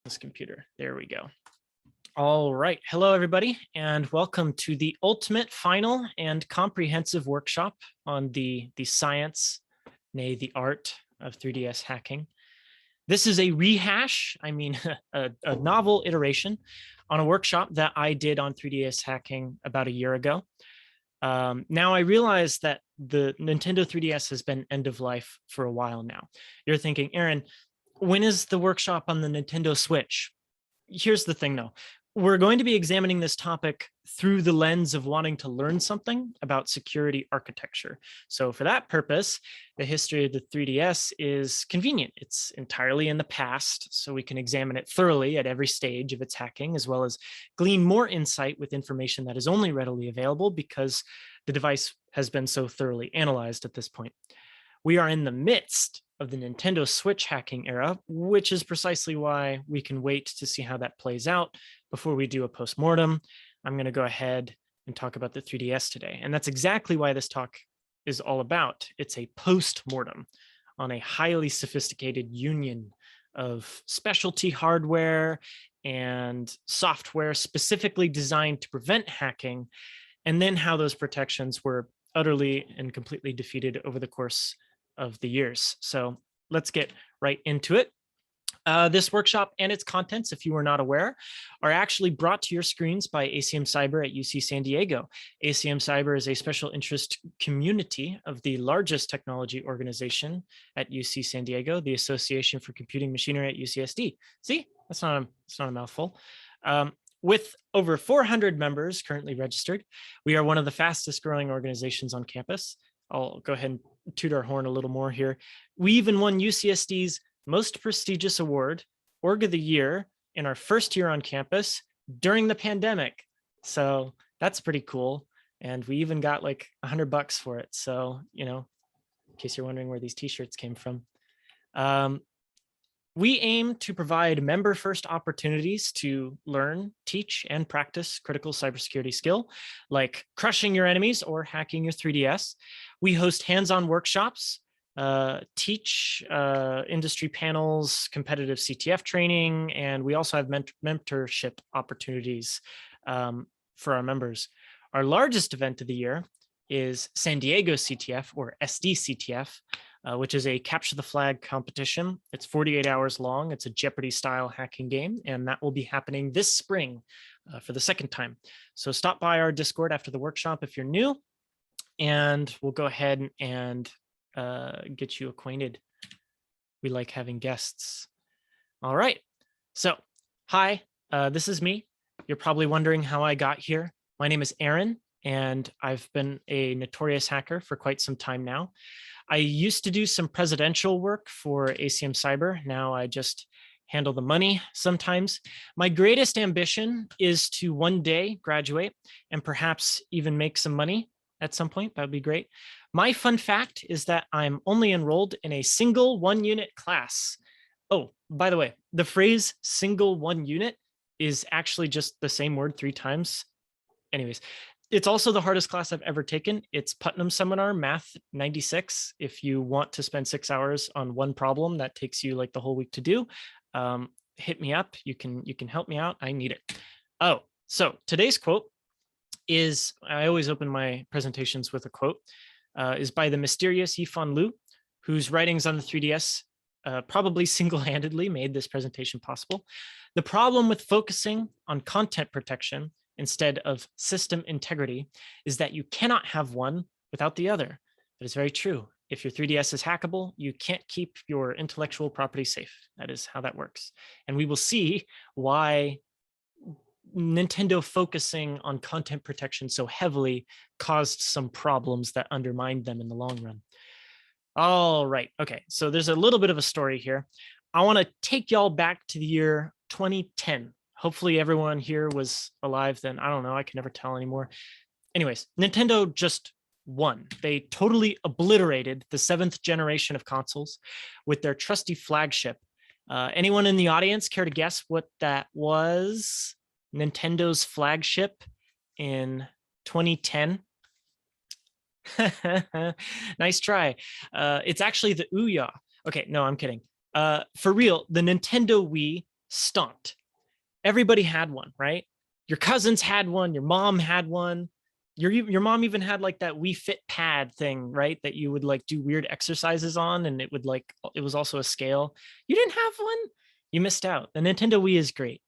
this computer. There we go. All right. Hello, everybody, and welcome to the ultimate, final, and comprehensive workshop on the science, nay, the art of 3DS hacking. This is a rehash, a novel iteration on a workshop that I did on 3DS hacking about a year ago. Now I realize that the Nintendo 3DS has been end of life for a while now. You're thinking, Aaron, when is the workshop on the Nintendo Switch? Here's the thing though. We're going to be examining this topic through the lens of wanting to learn something about security architecture. So for that purpose, the history of the 3DS is convenient. It's entirely in the past, so we can examine it thoroughly at every stage of its hacking, as well as glean more insight with information that is only readily available because the device has been so thoroughly analyzed at this point. We are in the midst of the Nintendo Switch hacking era, which is precisely why we can wait to see how that plays out before we do a postmortem. I'm going to go ahead and talk about the 3DS today. And that's exactly why this talk is all about. It's a postmortem on a highly sophisticated union of specialty hardware and software specifically designed to prevent hacking, and then how those protections were utterly and completely defeated over the course of the years. So let's get right into it. This workshop and its contents, if you were not aware, are actually brought to your screens by ACM Cyber at UC San Diego. ACM Cyber is a special interest community of the largest technology organization at UC San Diego, the Association for Computing Machinery at UCSD. See, that's not a mouthful. With over 400 members currently registered, we are one of the fastest growing organizations on campus. I'll go ahead and toot our horn a little more here. We even won UCSD's most prestigious award, Org of the Year, in our first year on campus during the pandemic. So that's pretty cool. And we even got like $100 for it. So, you know, in case you're wondering where these t-shirts came from. We aim to provide member-first opportunities to learn, teach, and practice critical cybersecurity skill, like crushing your enemies or hacking your 3DS. We host hands-on workshops, teach industry panels, competitive CTF training, and we also have mentorship opportunities for our members. Our largest event of the year is San Diego CTF, or SDCTF, which is a capture the flag competition. It's 48 hours long. It's a Jeopardy style hacking game, and that will be happening this spring for the second time. So stop by our Discord after the workshop if you're new, and we'll go ahead and get you acquainted. We like having guests. All right. So hi, this is me. You're probably wondering how I got here. My name is Aaron, and I've been a notorious hacker for quite some time now. I used to do some presidential work for ACM Cyber. Now I just handle the money sometimes. My greatest ambition is to one day graduate and perhaps even make some money at some point. That would be great. My fun fact is that I'm only enrolled in a single 1-unit class. Oh, by the way, the phrase single 1 unit is actually just the same word 3 times. Anyways, it's also the hardest class I've ever taken. It's Putnam Seminar Math 96. If you want to spend 6 hours on one problem that takes you like the whole week to do, hit me up. You can help me out. I need it. Oh, so today's quote is, I always open my presentations with a quote, is by the mysterious Yifan Liu, whose writings on the 3DS probably single-handedly made this presentation possible. The problem with focusing on content protection instead of system integrity is that you cannot have one without the other. That is very true. If your 3DS is hackable, you can't keep your intellectual property safe. That is how that works. And we will see why Nintendo focusing on content protection so heavily caused some problems that undermined them in the long run. All right. Okay. So there's a little bit of a story here. I want to take y'all back to the year 2010. Hopefully everyone here was alive then. I don't know. I can never tell anymore. Anyways, Nintendo just won. They totally obliterated the 7th generation of consoles with their trusty flagship. Anyone in the audience care to guess what that was? Nintendo's flagship in 2010? Nice try. It's actually the Ouya. Okay, no, I'm kidding. For real, the Nintendo Wii stomped. Everybody had one, right? Your cousins had one, your mom had one. Your mom even had like that Wii Fit pad thing, right? That you would like do weird exercises on, and it would like, it was also a scale. You didn't have one? You missed out. The Nintendo Wii is great.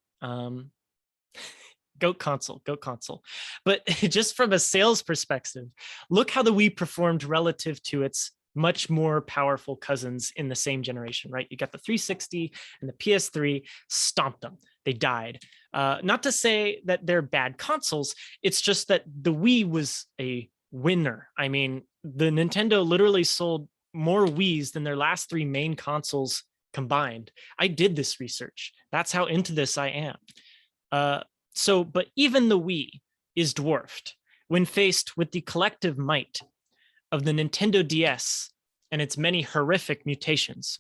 Goat console, goat console. But just from a sales perspective, look how the Wii performed relative to its much more powerful cousins in the same generation, right? You got the 360 and the PS3, stomped them. They died. Not to say that they're bad consoles. It's just that the Wii was a winner. I mean, the Nintendo literally sold more Wiis than their last three main consoles combined. I did this research. That's how into this I am. But even the Wii is dwarfed when faced with the collective might of the Nintendo DS and its many horrific mutations.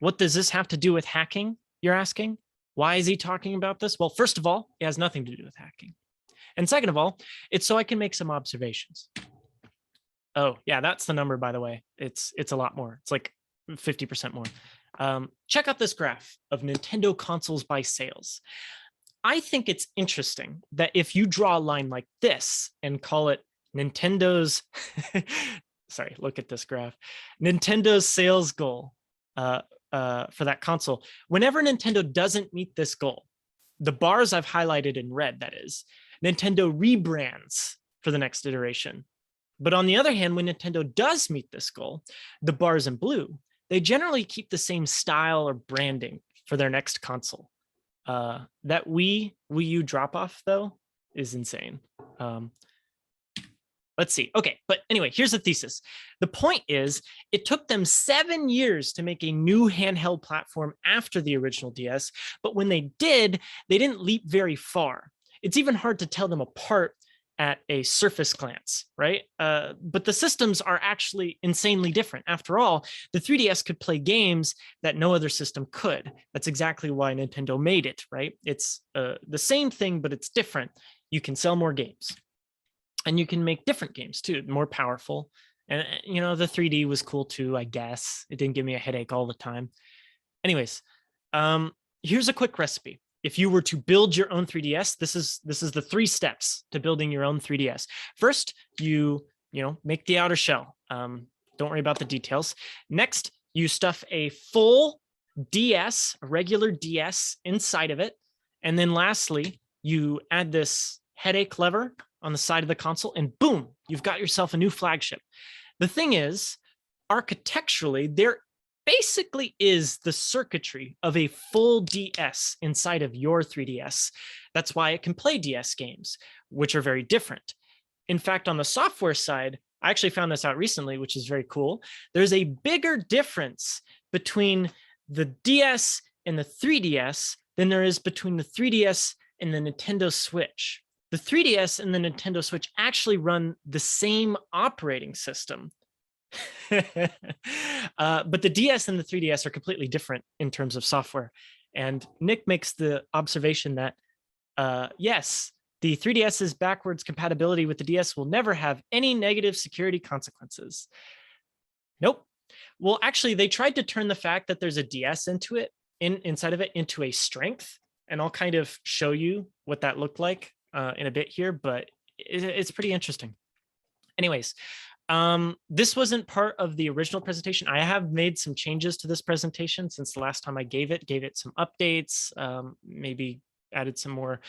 What does this have to do with hacking, you're asking? Why is he talking about this? Well, first of all, it has nothing to do with hacking. And second of all, it's so I can make some observations. Oh, yeah, that's the number, by the way. It's a lot more. It's like 50% more. Check out this graph of Nintendo consoles by sales. I think it's interesting that if you draw a line like this and call it Nintendo's, sorry, look at this graph, Nintendo's sales goal for that console, whenever Nintendo doesn't meet this goal, the bars I've highlighted in red, that is, Nintendo rebrands for the next iteration. But on the other hand, when Nintendo does meet this goal, the bars in blue, they generally keep the same style or branding for their next console. That Wii U drop off though is insane. Let's see. Okay, but anyway, here's the thesis. The point is, it took them 7 years to make a new handheld platform after the original DS, but when they did, they didn't leap very far. It's even hard to tell them apart at a surface glance, right? But the systems are actually insanely different. After all, the 3DS could play games that no other system could. That's exactly why Nintendo made it, right? It's the same thing, but it's different. You can sell more games. And you can make different games too, more powerful. And, you know, the 3D was cool too, I guess. It didn't give me a headache all the time. Anyways, here's a quick recipe. If you were to build your own 3DS, this is the 3 steps to building your own 3DS. First, you make the outer shell. Don't worry about the details. Next, you stuff a full DS, a regular DS inside of it. And then lastly, you add this headache lever on the side of the console, and boom, you've got yourself a new flagship. The thing is, architecturally, there basically is the circuitry of a full DS inside of your 3DS. That's why it can play DS games, which are very different. In fact, on the software side, I actually found this out recently, which is very cool. There's a bigger difference between the DS and the 3DS than there is between the 3DS and the Nintendo Switch. The 3DS and the Nintendo Switch actually run the same operating system. But the DS and the 3DS are completely different in terms of software. And Nick makes the observation that, yes, the 3DS's backwards compatibility with the DS will never have any negative security consequences. Nope. Well, actually, they tried to turn the fact that there's a DS inside of it into a strength. And I'll kind of show you what that looked like in a bit here, but it's pretty interesting. Anyways, this wasn't part of the original presentation. I have made some changes to this presentation since the last time I gave it some updates, maybe added some more,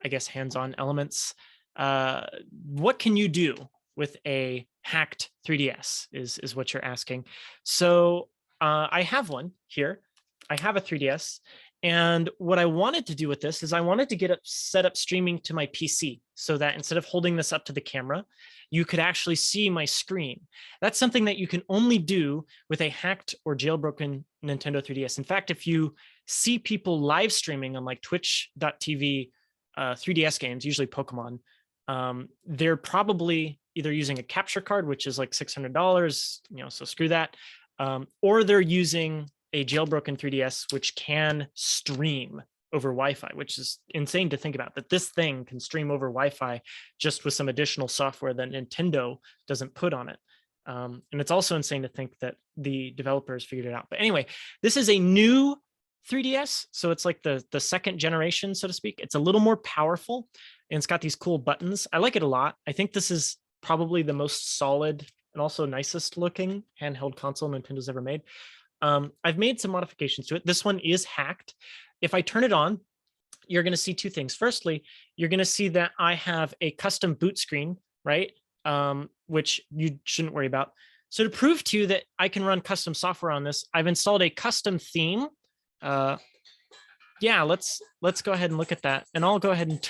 I guess, hands-on elements. What can you do with a hacked 3DS is what you're asking. So I have one here. I have a 3DS. And what I wanted to do with this is I wanted to get it set up streaming to my PC so that instead of holding this up to the camera, you could actually see my screen. That's something that you can only do with a hacked or jailbroken Nintendo 3DS. In fact, if you see people live streaming on like twitch.tv 3DS games, usually Pokemon, they're probably either using a capture card, which is like $600, so screw that, or they're using a jailbroken 3DS, which can stream over Wi-Fi, which is insane to think about, that this thing can stream over Wi-Fi just with some additional software that Nintendo doesn't put on it. And it's also insane to think that the developers figured it out. But anyway, this is a new 3DS. So it's like the second generation, so to speak. It's a little more powerful and it's got these cool buttons. I like it a lot. I think this is probably the most solid and also nicest looking handheld console Nintendo's ever made. I've made some modifications to it. This one is hacked. If I turn it on, you're going to see two things. Firstly, you're going to see that I have a custom boot screen, right? Which you shouldn't worry about. So to prove to you that I can run custom software on this, I've installed a custom theme. Yeah, let's go ahead and look at that. And I'll go ahead and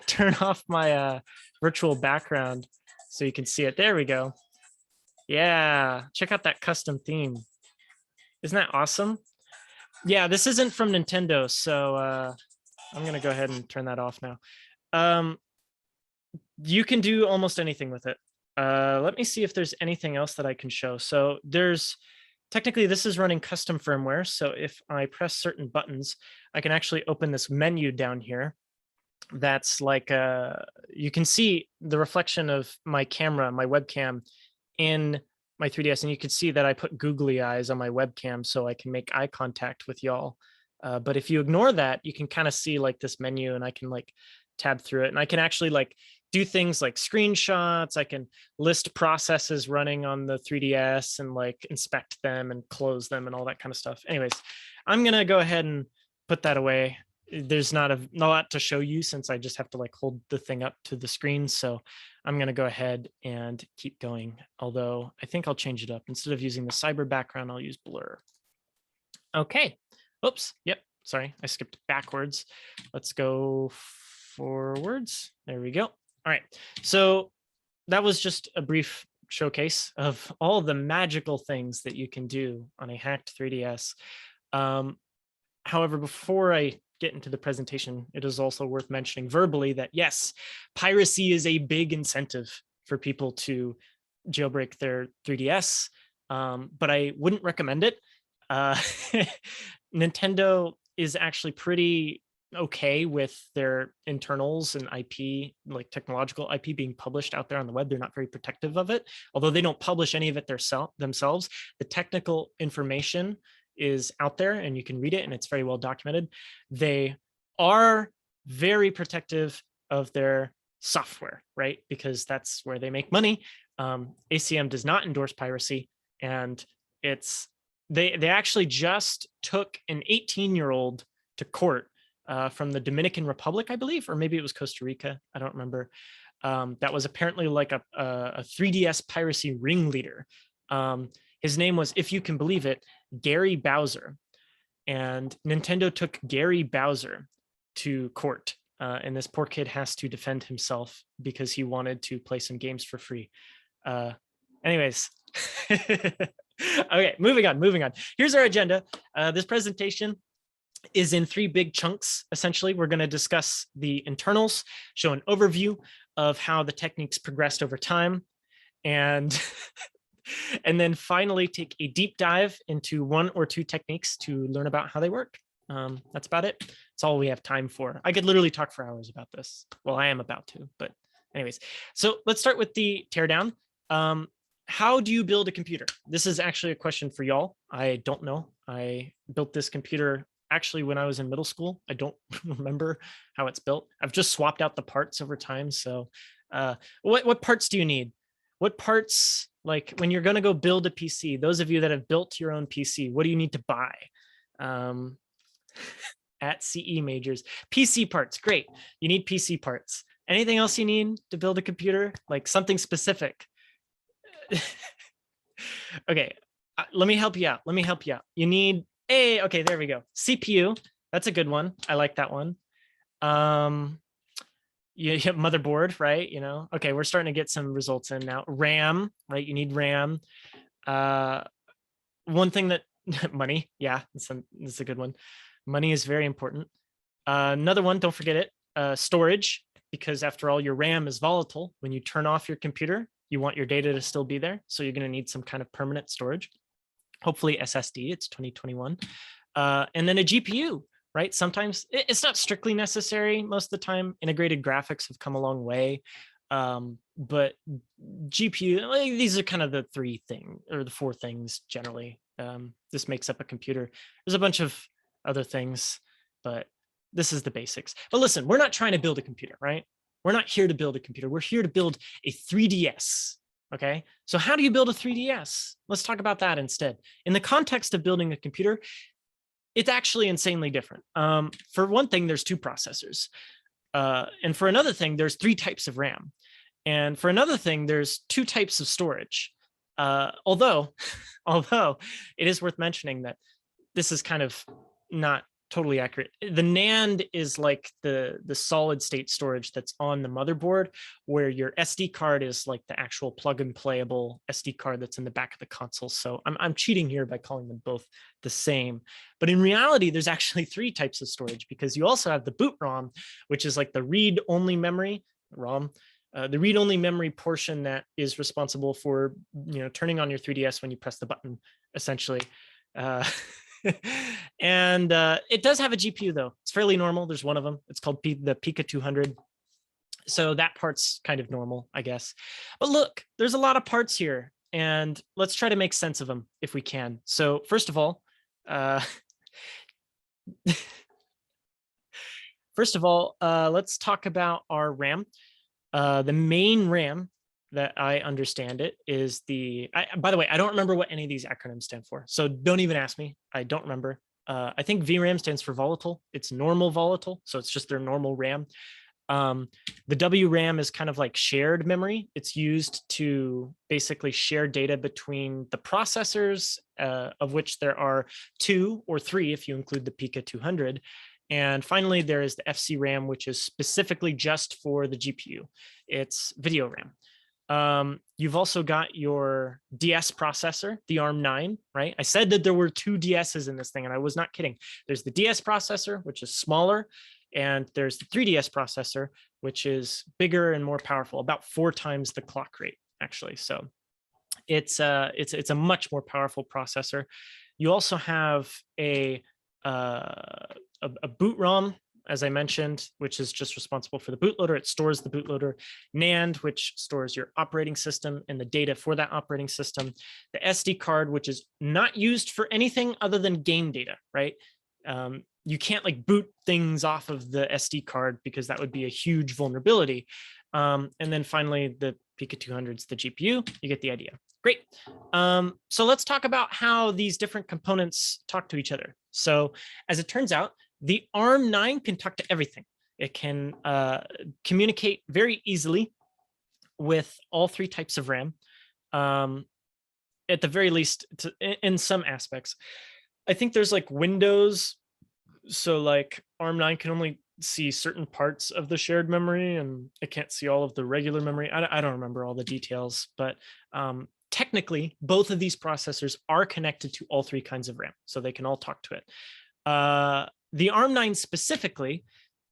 turn off my virtual background so you can see it. There we go. Yeah, check out that custom theme. Isn't that awesome? Yeah, this isn't from Nintendo, so I'm gonna go ahead and turn that off now. You can do almost anything with it. Let me see if there's anything else that I can show. So there's technically this is running custom firmware. So if I press certain buttons, I can actually open this menu down here. That's like you can see the reflection of my camera, my webcam in my 3DS, and you can see that I put googly eyes on my webcam so I can make eye contact with y'all. But if you ignore that, you can kind of see like this menu, and I can like tab through it, and I can actually like do things like screenshots. I can list processes running on the 3DS and like inspect them and close them and all that kind of stuff. Anyways, I'm gonna go ahead and put that away. There's not a lot to show you since I just have to like hold the thing up to the screen. So I'm going to go ahead and keep going. Although I think I'll change it up. Instead of using the cyber background, I'll use blur. Okay. Oops. Yep. Sorry. I skipped backwards. Let's go forwards. There we go. All right. So that was just a brief showcase of all the magical things that you can do on a hacked 3DS. However, before I get into the presentation, it is also worth mentioning verbally that yes, piracy is a big incentive for people to jailbreak their 3DS, but I wouldn't recommend it. Nintendo is actually pretty okay with their internals and IP, like technological IP being published out there on the web. They're not very protective of it, although they don't publish any of it themselves. The technical information is out there and you can read it and it's very well documented. They are very protective of their software, right? Because that's where they make money. ACM does not endorse piracy, and they actually just took an 18-year-old to court from the Dominican Republic, I believe, or maybe it was Costa Rica. I don't remember. That was apparently like a 3DS piracy ringleader. His name was, if you can believe it, Gary Bowser. And Nintendo took Gary Bowser to court. And this poor kid has to defend himself because he wanted to play some games for free. Anyways. Okay, moving on. Here's our agenda. This presentation is in 3 big chunks. Essentially, we're going to discuss the internals, show an overview of how the techniques progressed over time, and then finally take a deep dive into 1 or 2 techniques to learn about how they work. That's about it. That's all we have time for. I could literally talk for hours about this. Well, I am about to, but anyways. So let's start with the teardown. How do you build a computer? This is actually a question for y'all. I don't know. I built this computer actually when I was in middle school. I don't remember how it's built. I've just swapped out the parts over time. So what parts do you need? What parts, like when you're going to go build a PC, those of you that have built your own PC, what do you need to buy? At CE majors, PC parts, great. You need PC parts. Anything else you need to build a computer? Like something specific? Okay, let me help you out. You need okay, there we go. CPU, that's a good one. I like that one. You have motherboard, right? You know, okay, we're starting to get some results in now. RAM, right? You need RAM. One thing that money, yeah, that's a good one. Money is very important. Another one, don't forget it, storage, because after all, your RAM is volatile. When you turn off your computer, you want your data to still be there. So you're going to need some kind of permanent storage, hopefully SSD, it's 2021. And then a GPU, right? Sometimes it's not strictly necessary. Most of the time, integrated graphics have come a long way. But GPU, like, these are kind of the 3 things or the 4 things generally. This makes up a computer. There's a bunch of other things, but this is the basics. But listen, we're not trying to build a computer, right? We're not here to build a computer. We're here to build a 3DS. Okay, so how do you build a 3DS? Let's talk about that instead. In the context of building a computer, it's actually insanely different. For one thing, there's 2 processors. And for another thing, there's 3 types of RAM. And for another thing, there's 2 types of storage. Although it is worth mentioning that this is kind of not totally accurate. The NAND is like the solid state storage that's on the motherboard, where your SD card is like the actual plug and playable SD card that's in the back of the console. So I'm cheating here by calling them both the same. But in reality, there's actually 3 types of storage, because you also have the boot ROM, which is like the read-only memory ROM. The read-only memory portion that is responsible for, turning on your 3DS when you press the button, essentially. And it does have a GPU, though. It's fairly normal. There's one of them. It's called the Pica 200. So that part's kind of normal, I guess. But look, there's a lot of parts here, and let's try to make sense of them if we can. So first of all, let's talk about our RAM. The main RAM that I understand it is by the way, I don't remember what any of these acronyms stand for, so don't even ask me. I don't remember. I think VRAM stands for volatile. It's normal volatile, so it's just their normal RAM. The WRAM is kind of like shared memory. It's used to basically share data between the processors, of which there are 2 or 3 if you include the Pica 200. And finally, there is the FCRAM, which is specifically just for the GPU. It's video RAM. You've also got your DS processor, the ARM9, right? I said that there were 2 DSs in this thing, and I was not kidding. There's the DS processor, which is smaller, and there's the 3DS processor, which is bigger and more powerful, about 4 times the clock rate, actually. So it's a much more powerful processor. You also have a boot ROM, as I mentioned, which is just responsible for the bootloader. It stores the bootloader. NAND, which stores your operating system and the data for that operating system. The SD card, which is not used for anything other than game data, right? You can't like boot things off of the SD card, because that would be a huge vulnerability. And then finally, the Pica 200 is the GPU. You get the idea. Great. So let's talk about how these different components talk to each other. So as it turns out, the ARM9 can talk to everything. It can communicate very easily with all 3 types of RAM, at the very least, in some aspects. I think there's like windows. So like ARM9 can only see certain parts of the shared memory, and it can't see all of the regular memory. I don't remember all the details, but technically, both of these processors are connected to all 3 kinds of RAM, so they can all talk to it. The ARM9 specifically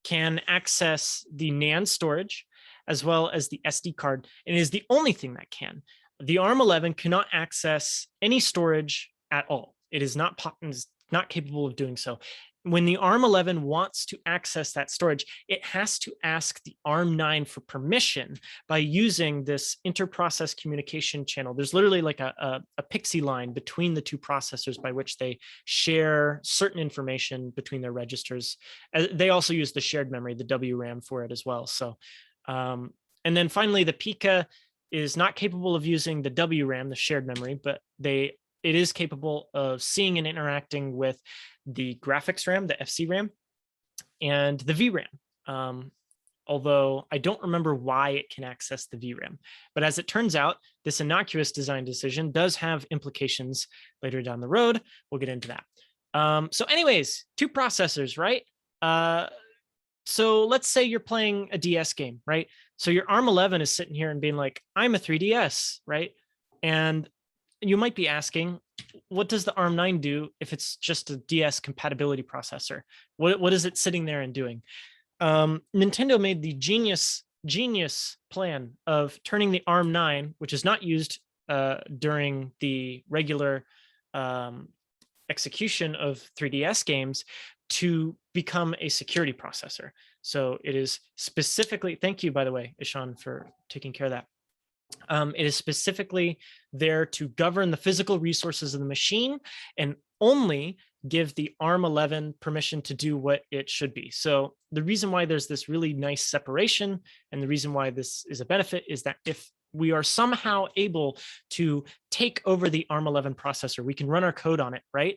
can access the NAND storage as well as the SD card, and is the only thing that can. The ARM11 cannot access any storage at all. It is not capable of doing so. When the ARM11 wants to access that storage, it has to ask the ARM9 for permission by using this interprocess communication channel. There's literally like a pixie line between the 2 processors by which they share certain information between their registers. They also use the shared memory, the WRAM, for it as well. So, and then finally, the Pica is not capable of using the WRAM, the shared memory, but it is capable of seeing and interacting with the graphics RAM, the FCRAM, and the VRAM. Although I don't remember why it can access the VRAM. But as it turns out, this innocuous design decision does have implications later down the road. We'll get into that. So anyways, 2 processors, right? So let's say you're playing a DS game, right? So your ARM11 is sitting here and being like, I'm a 3DS, right? And you might be asking, what does the ARM9 do if it's just a DS compatibility processor? What is it sitting there and doing? Nintendo made the genius plan of turning the ARM9, which is not used during the regular execution of 3DS games, to become a security processor. So it is specifically, thank you, by the way, Ishan, for taking care of that. It is specifically there to govern the physical resources of the machine, and only give the ARM11 permission to do what it should be. So the reason why there's this really nice separation, and the reason why this is a benefit, is that if we are somehow able to take over the ARM11 processor, we can run our code on it, right?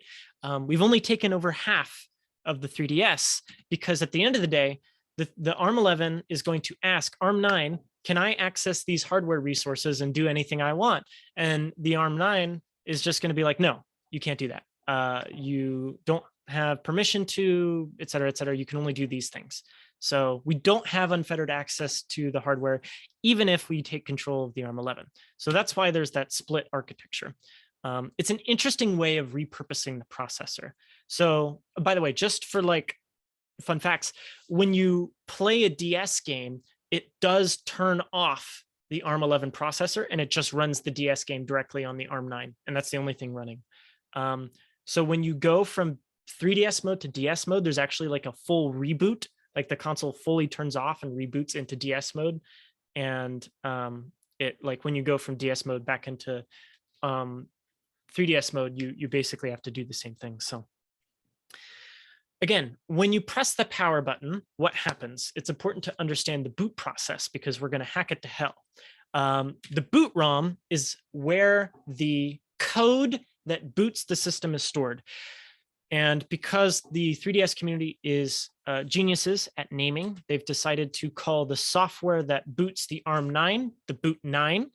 We've only taken over half of the 3DS, because at the end of the day, the ARM11 is going to ask ARM9, can I access these hardware resources and do anything I want? And the ARM9 is just going to be like, no, you can't do that. You don't have permission to, et cetera, et cetera. You can only do these things. So we don't have unfettered access to the hardware, even if we take control of the ARM11. So that's why there's that split architecture. It's an interesting way of repurposing the processor. So by the way, just for like fun facts, when you play a DS game, it does turn off the ARM11 processor and it just runs the DS game directly on the ARM9. And that's the only thing running. So when you go from 3DS mode to DS mode, there's actually like a full reboot, like the console fully turns off and reboots into DS mode. And it, like when you go from DS mode back into 3DS mode, you basically have to do the same thing. So again, when you press the power button, what happens? It's important to understand the boot process, because we're going to hack it to hell. The boot ROM is where the code that boots the system is stored. And because the 3DS community is geniuses at naming, they've decided to call the software that boots the ARM9 the boot 9,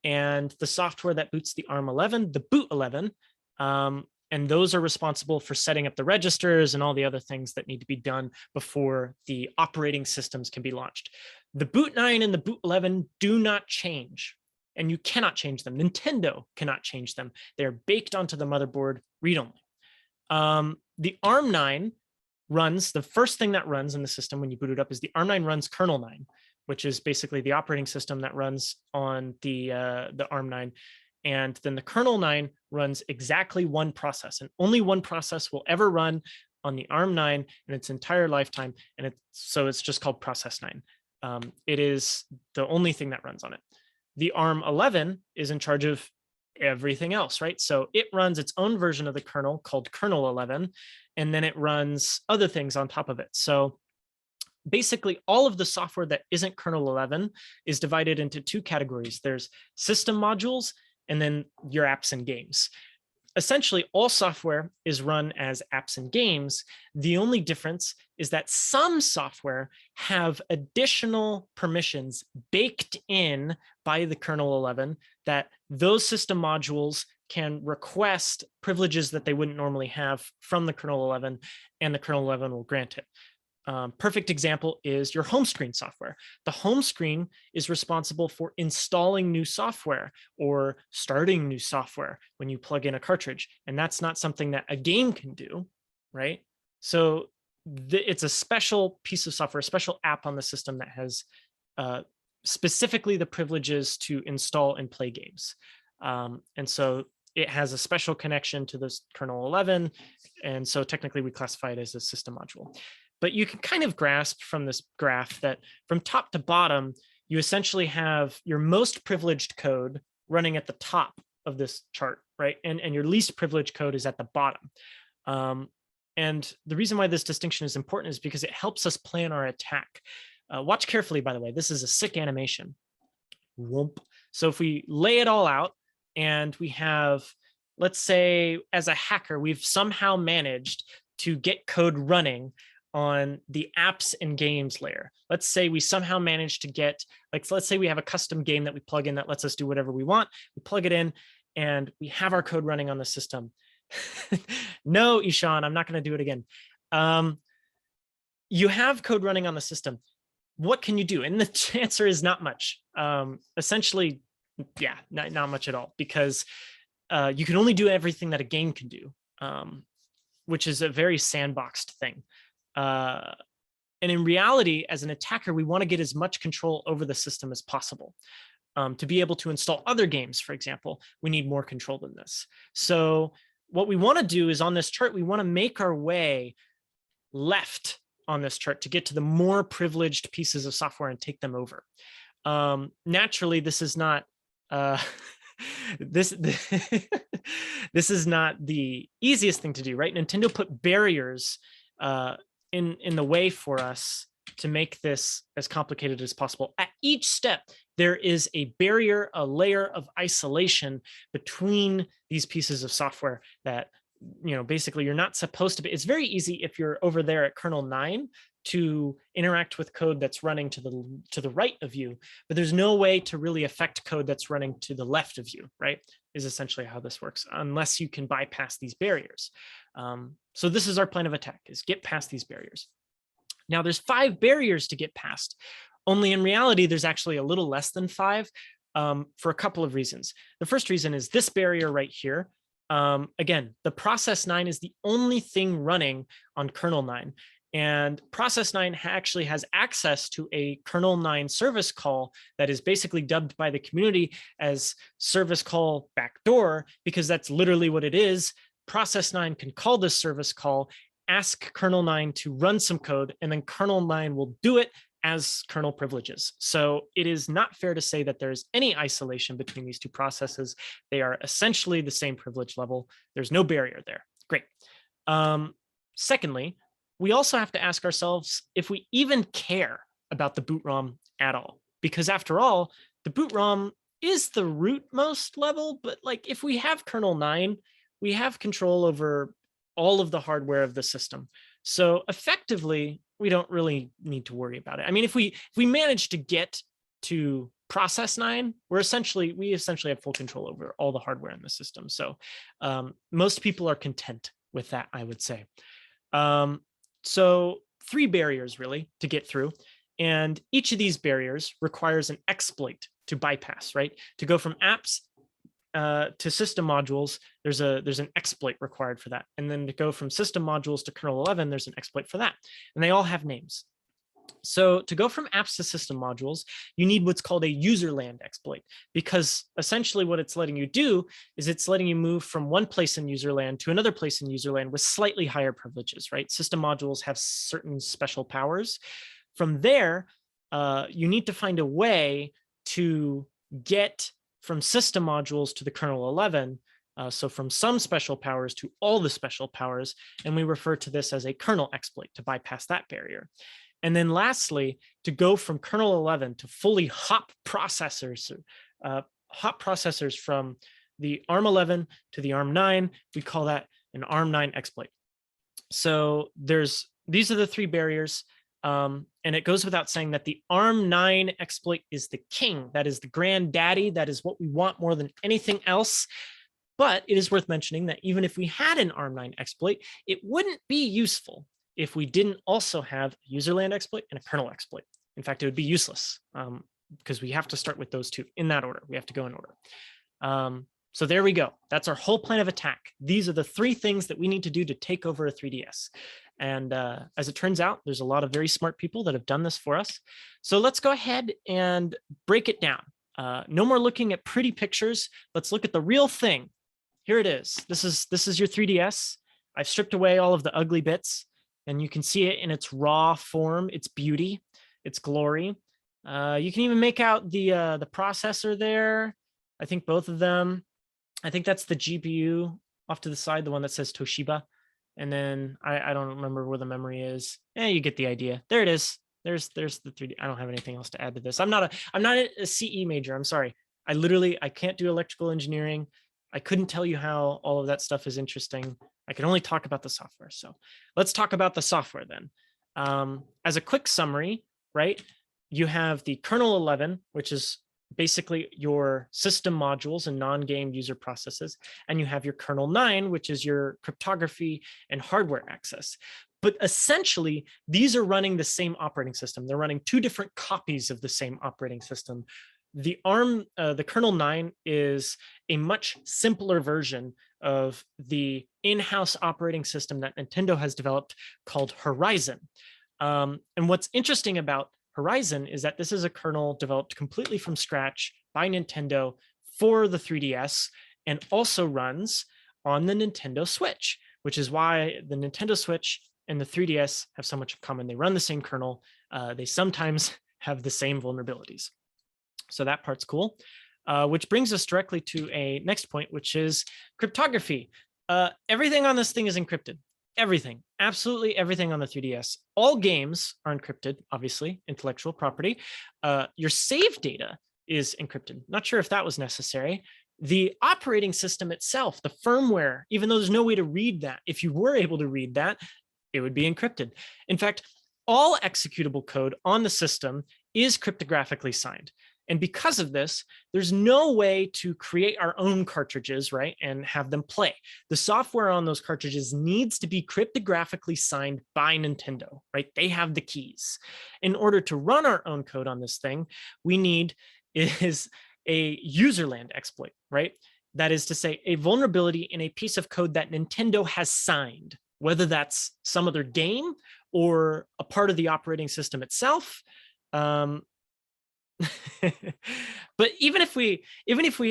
and the software that boots the ARM11 the boot 11. And those are responsible for setting up the registers and all the other things that need to be done before the operating systems can be launched. The boot 9 and the boot 11 do not change, and you cannot change them. Nintendo cannot change them. They're baked onto the motherboard read-only. The ARM9 runs, the first thing that runs in the system when you boot it up is the ARM9 runs kernel 9, which is basically the operating system that runs on the ARM9. And then the kernel 9 runs exactly one process, and only one process will ever run on the ARM9 in its entire lifetime. And so it's just called process 9. It is the only thing that runs on it. The ARM11 is in charge of everything else, right? So it runs its own version of the kernel called kernel 11, and then it runs other things on top of it. So basically all of the software that isn't kernel 11 is divided into two categories. There's system modules, and then your apps and games. Essentially, all software is run as apps and games. The only difference is that some software have additional permissions baked in by the kernel 11, that those system modules can request privileges that they wouldn't normally have from the kernel 11, and the kernel 11 will grant it. Perfect example is your home screen software. The home screen is responsible for installing new software or starting new software when you plug in a cartridge. And that's not something that a game can do, right? So it's a special piece of software, a special app on the system that has specifically the privileges to install and play games. And so it has a special connection to this kernel 11. And so technically we classify it as a system module. But you can kind of grasp from this graph that from top to bottom, you essentially have your most privileged code running at the top of this chart, right? And your least privileged code is at the bottom. And the reason why this distinction is important is because it helps us plan our attack. Watch carefully, by the way, this is a sick animation. Whoomp. So if we lay it all out and we have, let's say as a hacker, we've somehow managed to get code running on the apps and games layer. Let's say we somehow managed to get, like, let's say we have a custom game that we plug in that lets us do whatever we want. We plug it in and we have our code running on the system. No, Ishan, I'm not going to do it again. You have code running on the system. What can you do? And the answer is not much. Essentially, yeah, not much at all, because you can only do everything that a game can do, which is a very sandboxed thing. And in reality, as an attacker, we want to get as much control over the system as possible. To be able to install other games, for example, we need more control than this. So what we want to do is on this chart, we want to make our way left on this chart to get to the more privileged pieces of software and take them over. Naturally, this is not this this is not the easiest thing to do, right? Nintendo put barriers in the way for us to make this as complicated as possible. At each step, there is a barrier, a layer of isolation between these pieces of software that, basically you're not supposed to be. It's very easy if you're over there at kernel 9 to interact with code that's running to the right of you, but there's no way to really affect code that's running to the left of you, right? Is essentially how this works, unless you can bypass these barriers. So this is our plan of attack, is get past these barriers. Now there's 5 barriers to get past, only in reality, there's actually a little less than 5 for a couple of reasons. The first reason is this barrier right here. Again, the process 9 is the only thing running on kernel 9. And process 9 actually has access to a kernel 9 service call that is basically dubbed by the community as service call backdoor, because that's literally what it is. Process 9 can call this service call, ask kernel 9 to run some code, and then kernel 9 will do it as kernel privileges. So it is not fair to say that there's any isolation between these two processes. They are essentially the same privilege level. There's no barrier there. Great. Secondly, we also have to ask ourselves if we even care about the boot ROM at all, because after all, the boot ROM is the rootmost level, but like if we have kernel 9, we have control over all of the hardware of the system. So effectively, we don't really need to worry about it. I mean, if we manage to get to process 9, we essentially have full control over all the hardware in the system. So most people are content with that, I would say. So 3 barriers really to get through. And each of these barriers requires an exploit to bypass, right? To go from apps to system modules, there's an exploit required for that. And then to go from system modules to kernel 11, there's an exploit for that. And they all have names. So to go from apps to system modules, you need what's called a userland exploit, because essentially what it's letting you do is it's letting you move from one place in userland to another place in userland with slightly higher privileges, right? System modules have certain special powers. From there, you need to find a way to get from system modules to the kernel 11. So from some special powers to all the special powers, and we refer to this as a kernel exploit to bypass that barrier. And then lastly, to go from kernel 11 to fully hop processors from the ARM11 to the ARM9, we call that an ARM9 exploit. So these are the 3 barriers. And it goes without saying that the ARM9 exploit is the king. That is the granddaddy. That is what we want more than anything else. But it is worth mentioning that even if we had an ARM9 exploit, it wouldn't be useful if we didn't also have a userland exploit and a kernel exploit. In fact, it would be useless because we have to start with those 2 in that order. We have to go in order. So there we go. That's our whole plan of attack. These are the 3 things that we need to do to take over a 3DS. And as it turns out, there's a lot of very smart people that have done this for us. So let's go ahead and break it down. No more looking at pretty pictures. Let's look at the real thing. Here it is. This is your 3DS. I've stripped away all of the ugly bits, and you can see it in its raw form, its beauty, its glory. You can even make out the processor there. I think both of them. I think that's the GPU off to the side, the one that says Toshiba. And then I don't remember where the memory is. You get the idea. There it is. There's the 3D. I don't have anything else to add to this. I'm not a CE major. I'm sorry. I can't do electrical engineering. I couldn't tell you how all of that stuff is interesting. I can only talk about the software. So let's talk about the software then. As a quick summary, right? You have the kernel 11, which is basically your system modules and non-game user processes. And you have your kernel 9, which is your cryptography and hardware access. But essentially, these are running the same operating system. They're running 2 different copies of the same operating system. The kernel 9 is a much simpler version of the in-house operating system that Nintendo has developed called Horizon. And what's interesting about Horizon is that this is a kernel developed completely from scratch by Nintendo for the 3DS and also runs on the Nintendo Switch, which is why the Nintendo Switch and the 3DS have so much in common. They run the same kernel. They sometimes have the same vulnerabilities. So that part's cool. which brings us directly to a next point, which is cryptography. Everything on this thing is encrypted. Everything, absolutely everything on the 3DS. All games are encrypted, obviously, intellectual property. Your save data is encrypted. Not sure if that was necessary. The operating system itself, the firmware, even though there's no way to read that, if you were able to read that, it would be encrypted. In fact, all executable code on the system is cryptographically signed. And because of this, there's no way to create our own cartridges, right, and have them play. The software on those cartridges needs to be cryptographically signed by Nintendo, right? They have the keys. In order to run our own code on this thing, we need is a userland exploit, right? That is to say, a vulnerability in a piece of code that Nintendo has signed, whether that's some other game or a part of the operating system itself. But even if we,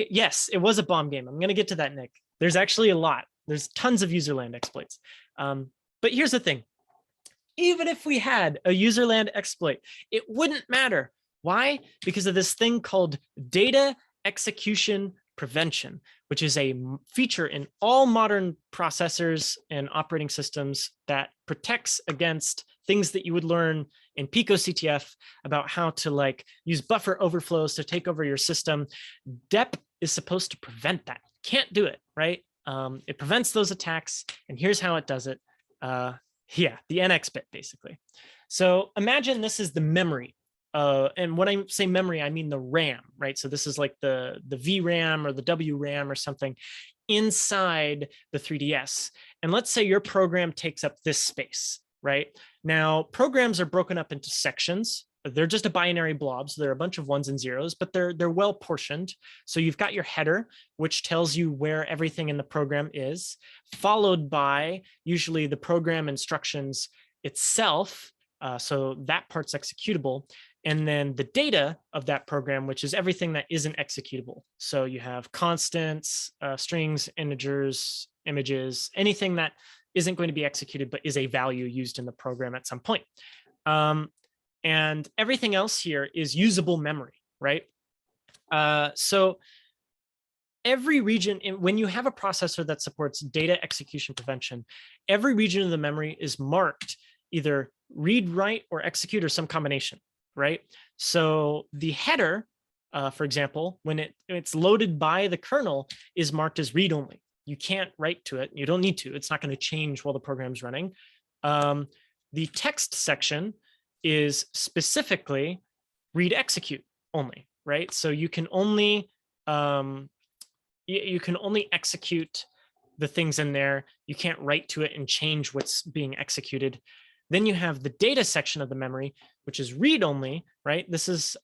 yes, it was a bomb game. I'm going to get to that, Nick. There's actually a lot. There's tons of userland exploits. But here's the thing. Even if we had a userland exploit, it wouldn't matter. Why? Because of this thing called data execution prevention, which is a feature in all modern processors and operating systems that protects against things that you would learn in PicoCTF about how to like use buffer overflows to take over your system. DEP is supposed to prevent that. Can't do it, right? It prevents those attacks, and here's how it does it. Yeah, the NX bit, basically. So imagine this is the memory. And when I say memory, I mean the RAM, right? So this is like the VRAM or the WRAM or something inside the 3DS. And let's say your program takes up this space, right? Now, programs are broken up into sections. They're just a binary blob, so they're a bunch of ones and zeros, but they're well portioned. So you've got your header, which tells you where everything in the program is, followed by usually the program instructions itself. So that part's executable. And then the data of that program, which is everything that isn't executable. So you have constants, strings, integers, images, anything that isn't going to be executed, but is a value used in the program at some point. And everything else here is usable memory, right? So every region, when you have a processor that supports data execution prevention, every region of the memory is marked either read, write, or execute, or some combination, right? So the header, for example, when it's loaded by the kernel, is marked as read only. You can't write to it. You don't need to. It's not going to change while the program's running. The text section is specifically read execute only, right? So you can only execute the things in there. You can't write to it and change what's being executed. Then you have the data section of the memory, which is read only, right? This is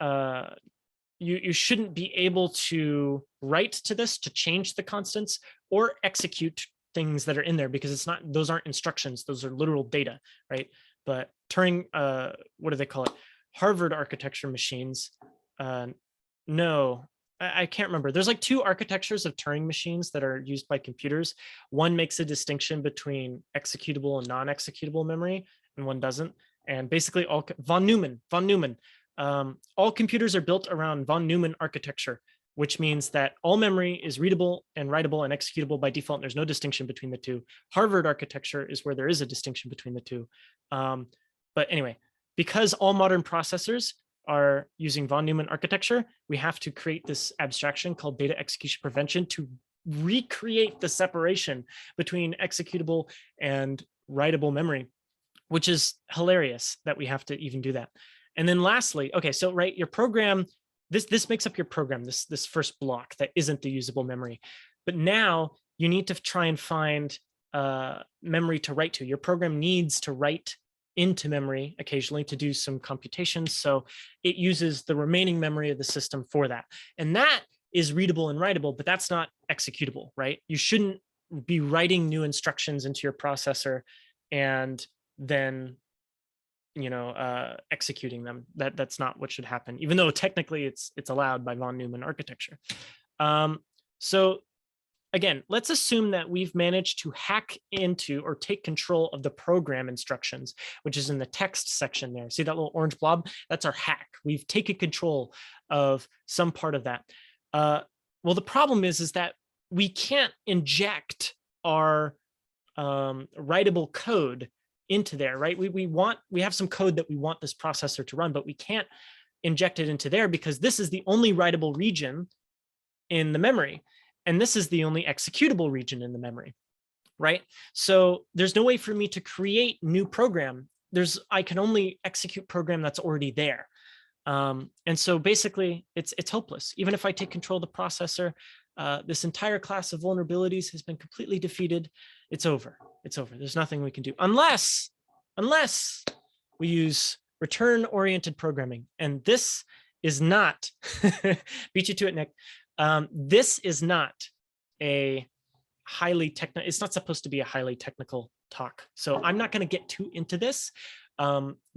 you shouldn't be able to write to this to change the constants or execute things that are in there, because it's not, those aren't instructions, those are literal data, right? But Turing, what do they call it? Harvard architecture machines. No, I can't remember. There's like two architectures of Turing machines that are used by computers. One makes a distinction between executable and non-executable memory, and one doesn't. And basically all von Neumann, all computers are built around von Neumann architecture, which means that all memory is readable and writable and executable by default. There's no distinction between the two. Harvard architecture is where there is a distinction between the two. But anyway, because all modern processors are using von Neumann architecture, we have to create this abstraction called data execution prevention to recreate the separation between executable and writable memory, which is hilarious that we have to even do that. And then lastly, okay, so right, your program, this makes up your program, this first block that isn't the usable memory. But now you need to try and find memory to write to. Your program needs to write into memory occasionally to do some computations. So it uses the remaining memory of the system for that. And that is readable and writable, but that's not executable, right? You shouldn't be writing new instructions into your processor and then executing them. That's not what should happen, even though technically it's allowed by von Neumann architecture. So again, let's assume that we've managed to hack into or take control of the program instructions, which is in the text section there. See that little orange blob? That's our hack. We've taken control of some part of that. Well, the problem is that we can't inject our writable code into there, right? We have some code that we want this processor to run, but we can't inject it into there because this is the only writable region in the memory. And this is the only executable region in the memory, right? So there's no way for me to create new program. I can only execute program that's already there. And so basically it's hopeless. Even if I take control of the processor, this entire class of vulnerabilities has been completely defeated. It's over. It's over. There's nothing we can do unless we use return-oriented programming. And this is not, beat you to it, Nick. This is not a highly technical, it's not supposed to be a highly technical talk. So I'm not going to get too into this,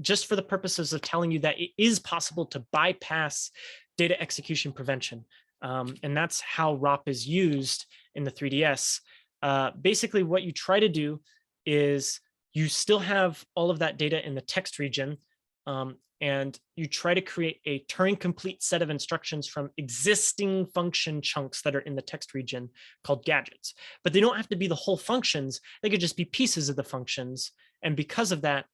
just for the purposes of telling you that it is possible to bypass data execution prevention. And that's how ROP is used in the 3DS. Basically, what you try to do is you still have all of that data in the text region, and you try to create a Turing-complete set of instructions from existing function chunks that are in the text region called gadgets. But they don't have to be the whole functions. They could just be pieces of the functions. And because of that,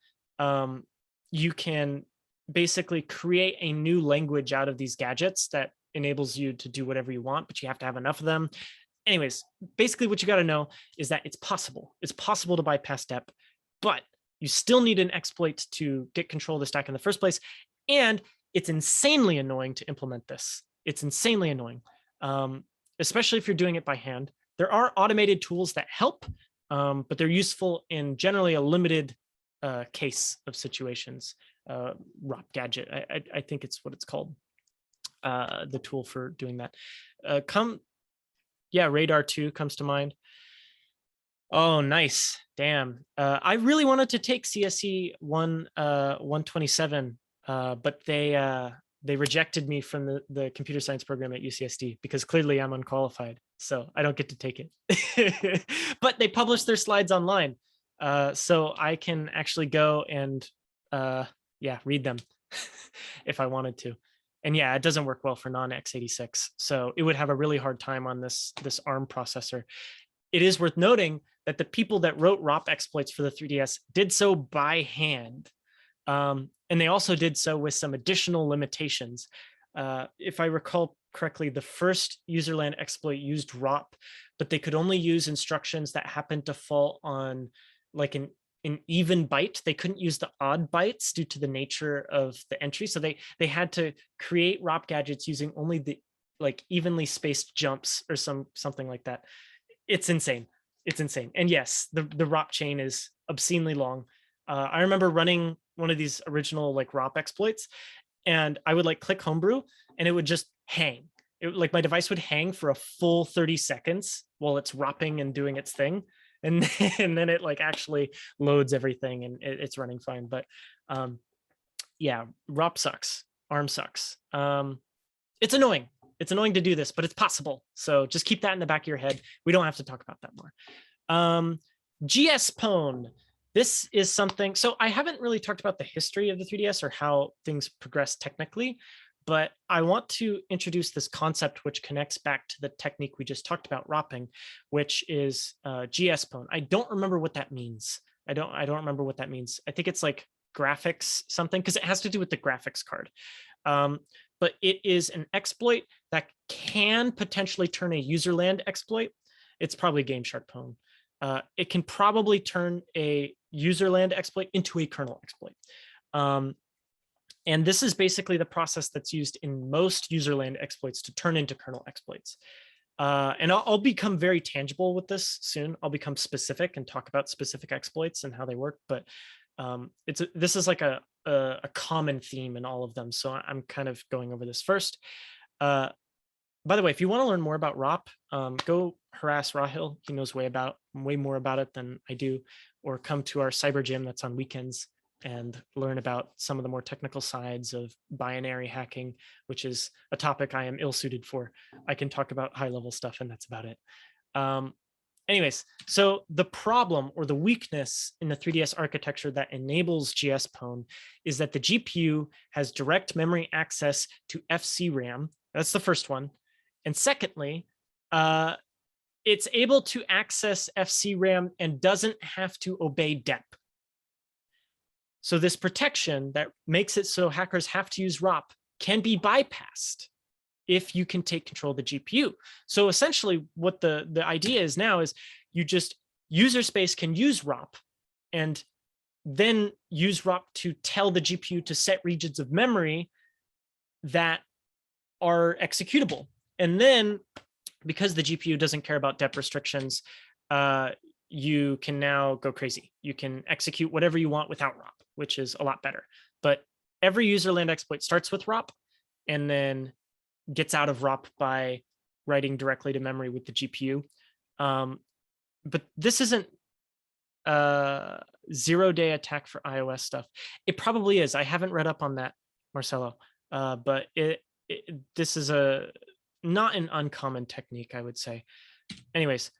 you can basically create a new language out of these gadgets that enables you to do whatever you want, but you have to have enough of them. Anyways, basically what you got to know is that it's possible. It's possible to bypass DEP, but you still need an exploit to get control of the stack in the first place. And it's insanely annoying to implement this. It's insanely annoying, especially if you're doing it by hand. There are automated tools that help, but they're useful in generally a limited case of situations. ROP gadget, I think it's what it's called, the tool for doing that. Yeah, Radar 2 comes to mind. Oh, nice. Damn. I really wanted to take CSE 127, but they rejected me from the computer science program at UCSD because clearly I'm unqualified. So I don't get to take it. But they published their slides online. So I can actually go and read them if I wanted to. And yeah, it doesn't work well for non-x86. So it would have a really hard time on this ARM processor. It is worth noting that the people that wrote ROP exploits for the 3DS did so by hand. And they also did so with some additional limitations. If I recall correctly, the first userland exploit used ROP, but they could only use instructions that happened to fall on like an even byte. They couldn't use the odd bytes due to the nature of the entry. So they had to create ROP gadgets using only the like evenly spaced jumps or something like that. It's insane. It's insane. And yes, the ROP chain is obscenely long. I remember running one of these original like ROP exploits, and I would like click homebrew and it would just hang. Like my device would hang for a full 30 seconds while it's ROPing and doing its thing. And then it like actually loads everything and it's running fine. But yeah, ROP sucks. ARM sucks. It's annoying. It's annoying to do this, but it's possible. So just keep that in the back of your head. We don't have to talk about that more. GS-Pwn. This is something, so I haven't really talked about the history of the 3DS or how things progress technically, but I want to introduce this concept which connects back to the technique we just talked about, ROPing, which is GS-Pwn. I don't remember what that means. I don't remember what that means. I think it's like graphics something, because it has to do with the graphics card. But it is an exploit that can potentially turn a userland exploit. It's probably Game Shark Pwn. It can probably turn a userland exploit into a kernel exploit. And this is basically the process that's used in most userland exploits to turn into kernel exploits. And I'll become very tangible with this soon. I'll become specific and talk about specific exploits and how they work. But this is like a common theme in all of them. So I'm kind of going over this first. By the way, if you want to learn more about ROP, go harass Rahil. He knows way more about it than I do, or come to our cyber gym that's on weekends and learn about some of the more technical sides of binary hacking, which is a topic I am ill-suited for. I can talk about high-level stuff and that's about it. Anyways, so the problem or the weakness in the 3DS architecture that enables GS-Pwn is that the GPU has direct memory access to FC RAM. That's the first one. And secondly, it's able to access FCRAM and doesn't have to obey DEP. So this protection that makes it so hackers have to use ROP can be bypassed if you can take control of the GPU. So essentially what the idea is now is you just, user space can use ROP and then use ROP to tell the GPU to set regions of memory that are executable. And then because the GPU doesn't care about DEP restrictions, you can now go crazy. You can execute whatever you want without ROP, which is a lot better. But every userland exploit starts with ROP and then gets out of ROP by writing directly to memory with the GPU. But this isn't a zero-day attack for iOS stuff. It probably is. I haven't read up on that, Marcelo. But this is not an uncommon technique, I would say. Anyways,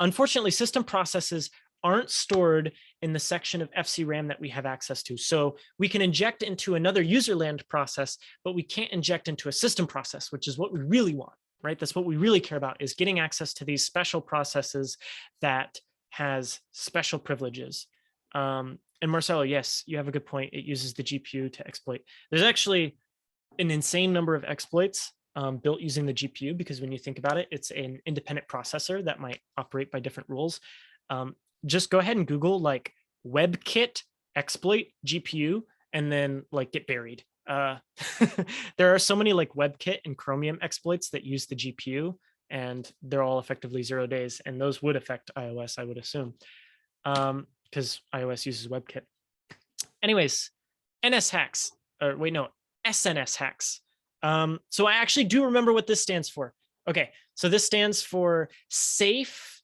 unfortunately, system processes aren't stored in the section of FCRAM that we have access to. So we can inject into another userland process, but we can't inject into a system process, which is what we really want, right? That's what we really care about, is getting access to these special processes that has special privileges. And Marcelo, yes, you have a good point. It uses the GPU to exploit. There's actually an insane number of exploits built using the GPU, because when you think about it, it's an independent processor that might operate by different rules. Just go ahead and Google like WebKit exploit GPU and then like get buried. There are so many like WebKit and Chromium exploits that use the GPU, and they're all effectively 0 days, and those would affect iOS, I would assume, because iOS uses WebKit. Anyways, NS hacks, or wait, no, SNS hacks. So I actually do remember what this stands for. Okay, so this stands for safe,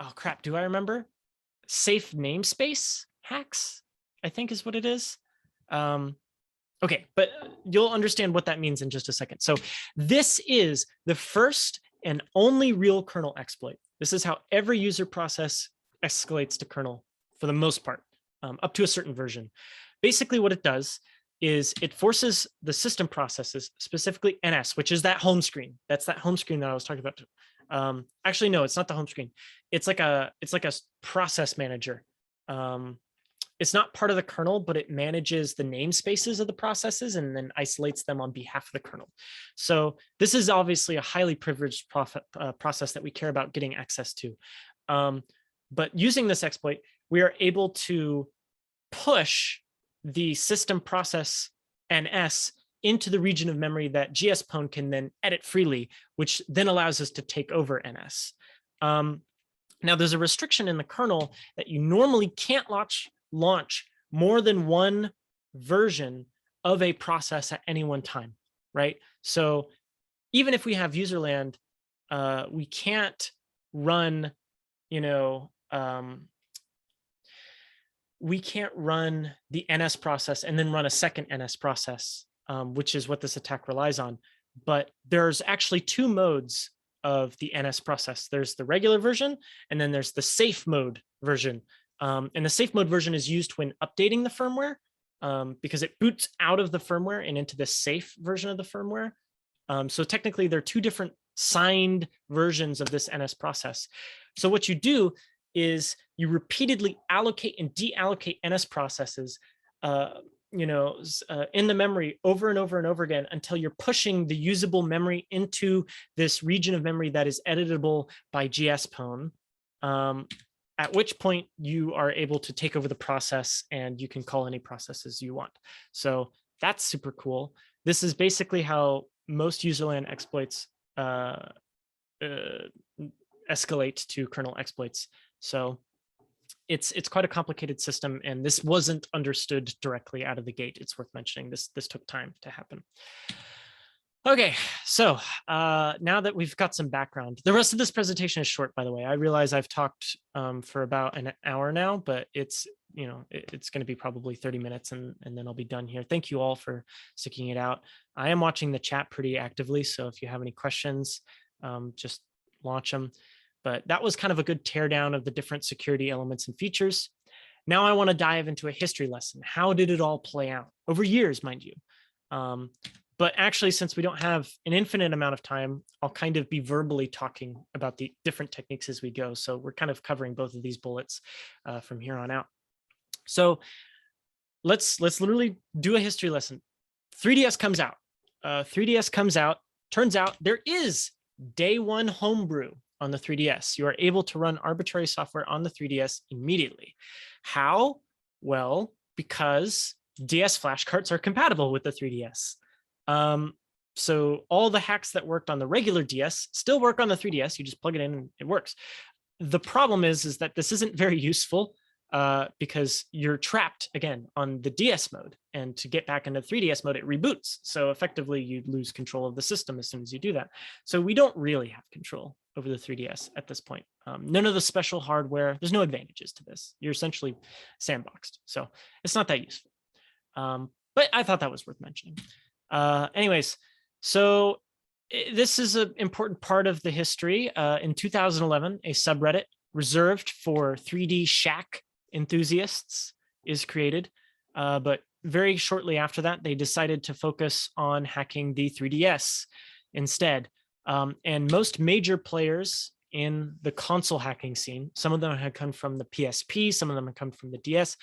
oh crap, do I remember? Safe namespace hacks, I think is what it is. Okay, but you'll understand what that means in just a second. So this is the first and only real kernel exploit. This is how every user process escalates to kernel for the most part, up to a certain version. Basically what it does is it forces the system processes, specifically NS, which is that home screen. That's that home screen that I was talking about. Actually, no, it's not the home screen. It's like a process manager. It's not part of the kernel, but it manages the namespaces of the processes and then isolates them on behalf of the kernel. So this is obviously a highly privileged process that we care about getting access to. But using this exploit, we are able to push the system process NS into the region of memory that GSPwn can then edit freely, which then allows us to take over NS. Now, there's a restriction in the kernel that you normally can't launch more than one version of a process at any one time, right? So even if we have userland, we can't run, we can't run the NS process and then run a second NS process, which is what this attack relies on. But there's actually two modes of the NS process. There's the regular version, and then there's the safe mode version. And the safe mode version is used when updating the firmware, because it boots out of the firmware and into the safe version of the firmware. So technically, there are two different signed versions of this NS process. So what you do is you repeatedly allocate and deallocate NS processes in the memory over and over and over again until you're pushing the usable memory into this region of memory that is editable by GSPwn, at which point you are able to take over the process and you can call any processes you want. So that's super cool. This is basically how most userland exploits escalate to kernel exploits. So it's quite a complicated system, and this wasn't understood directly out of the gate. It's worth mentioning. This took time to happen. Okay, so now that we've got some background, the rest of this presentation is short, by the way. I realize I've talked for about an hour now, but it's going to be probably 30 minutes and then I'll be done here. Thank you all for sticking it out. I am watching the chat pretty actively, so if you have any questions, just launch them. But that was kind of a good teardown of the different security elements and features. Now I want to dive into a history lesson. How did it all play out? Over years, mind you. But actually, since we don't have an infinite amount of time, I'll kind of be verbally talking about the different techniques as we go. So we're kind of covering both of these bullets from here on out. So let's literally do a history lesson. 3DS comes out. 3DS comes out. Turns out there is day one homebrew on the 3DS. You are able to run arbitrary software on the 3DS immediately. How? Well, because DS flashcards are compatible with the 3DS. So all the hacks that worked on the regular DS still work on the 3DS. You just plug it in and it works. The problem is that this isn't very useful because you're trapped again on the DS mode, and to get back into 3DS mode, it reboots. So effectively you lose control of the system as soon as you do that. So we don't really have control over the 3DS at this point. None of the special hardware, there's no advantages to this. You're essentially sandboxed. So it's not that useful. But I thought that was worth mentioning. Anyways, so this is an important part of the history. In 2011, a subreddit reserved for 3D Shack enthusiasts is created. But very shortly after that, they decided to focus on hacking the 3DS instead. And most major players in the console hacking scene, some of them had come from the PSP, some of them had come from the DS.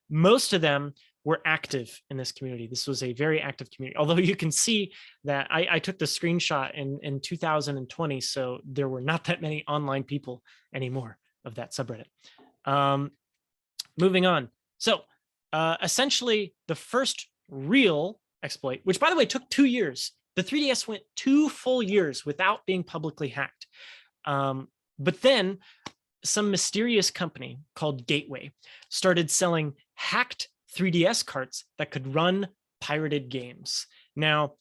Most of them were active in this community. This was a very active community. Although you can see that I took the screenshot in 2020, so there were not that many online people anymore of that subreddit. Moving on. So essentially the first real exploit, which by the way took 2 years. The 3DS went 2 full years without being publicly hacked. But then some mysterious company called Gateway started selling hacked 3DS carts that could run pirated games. Now,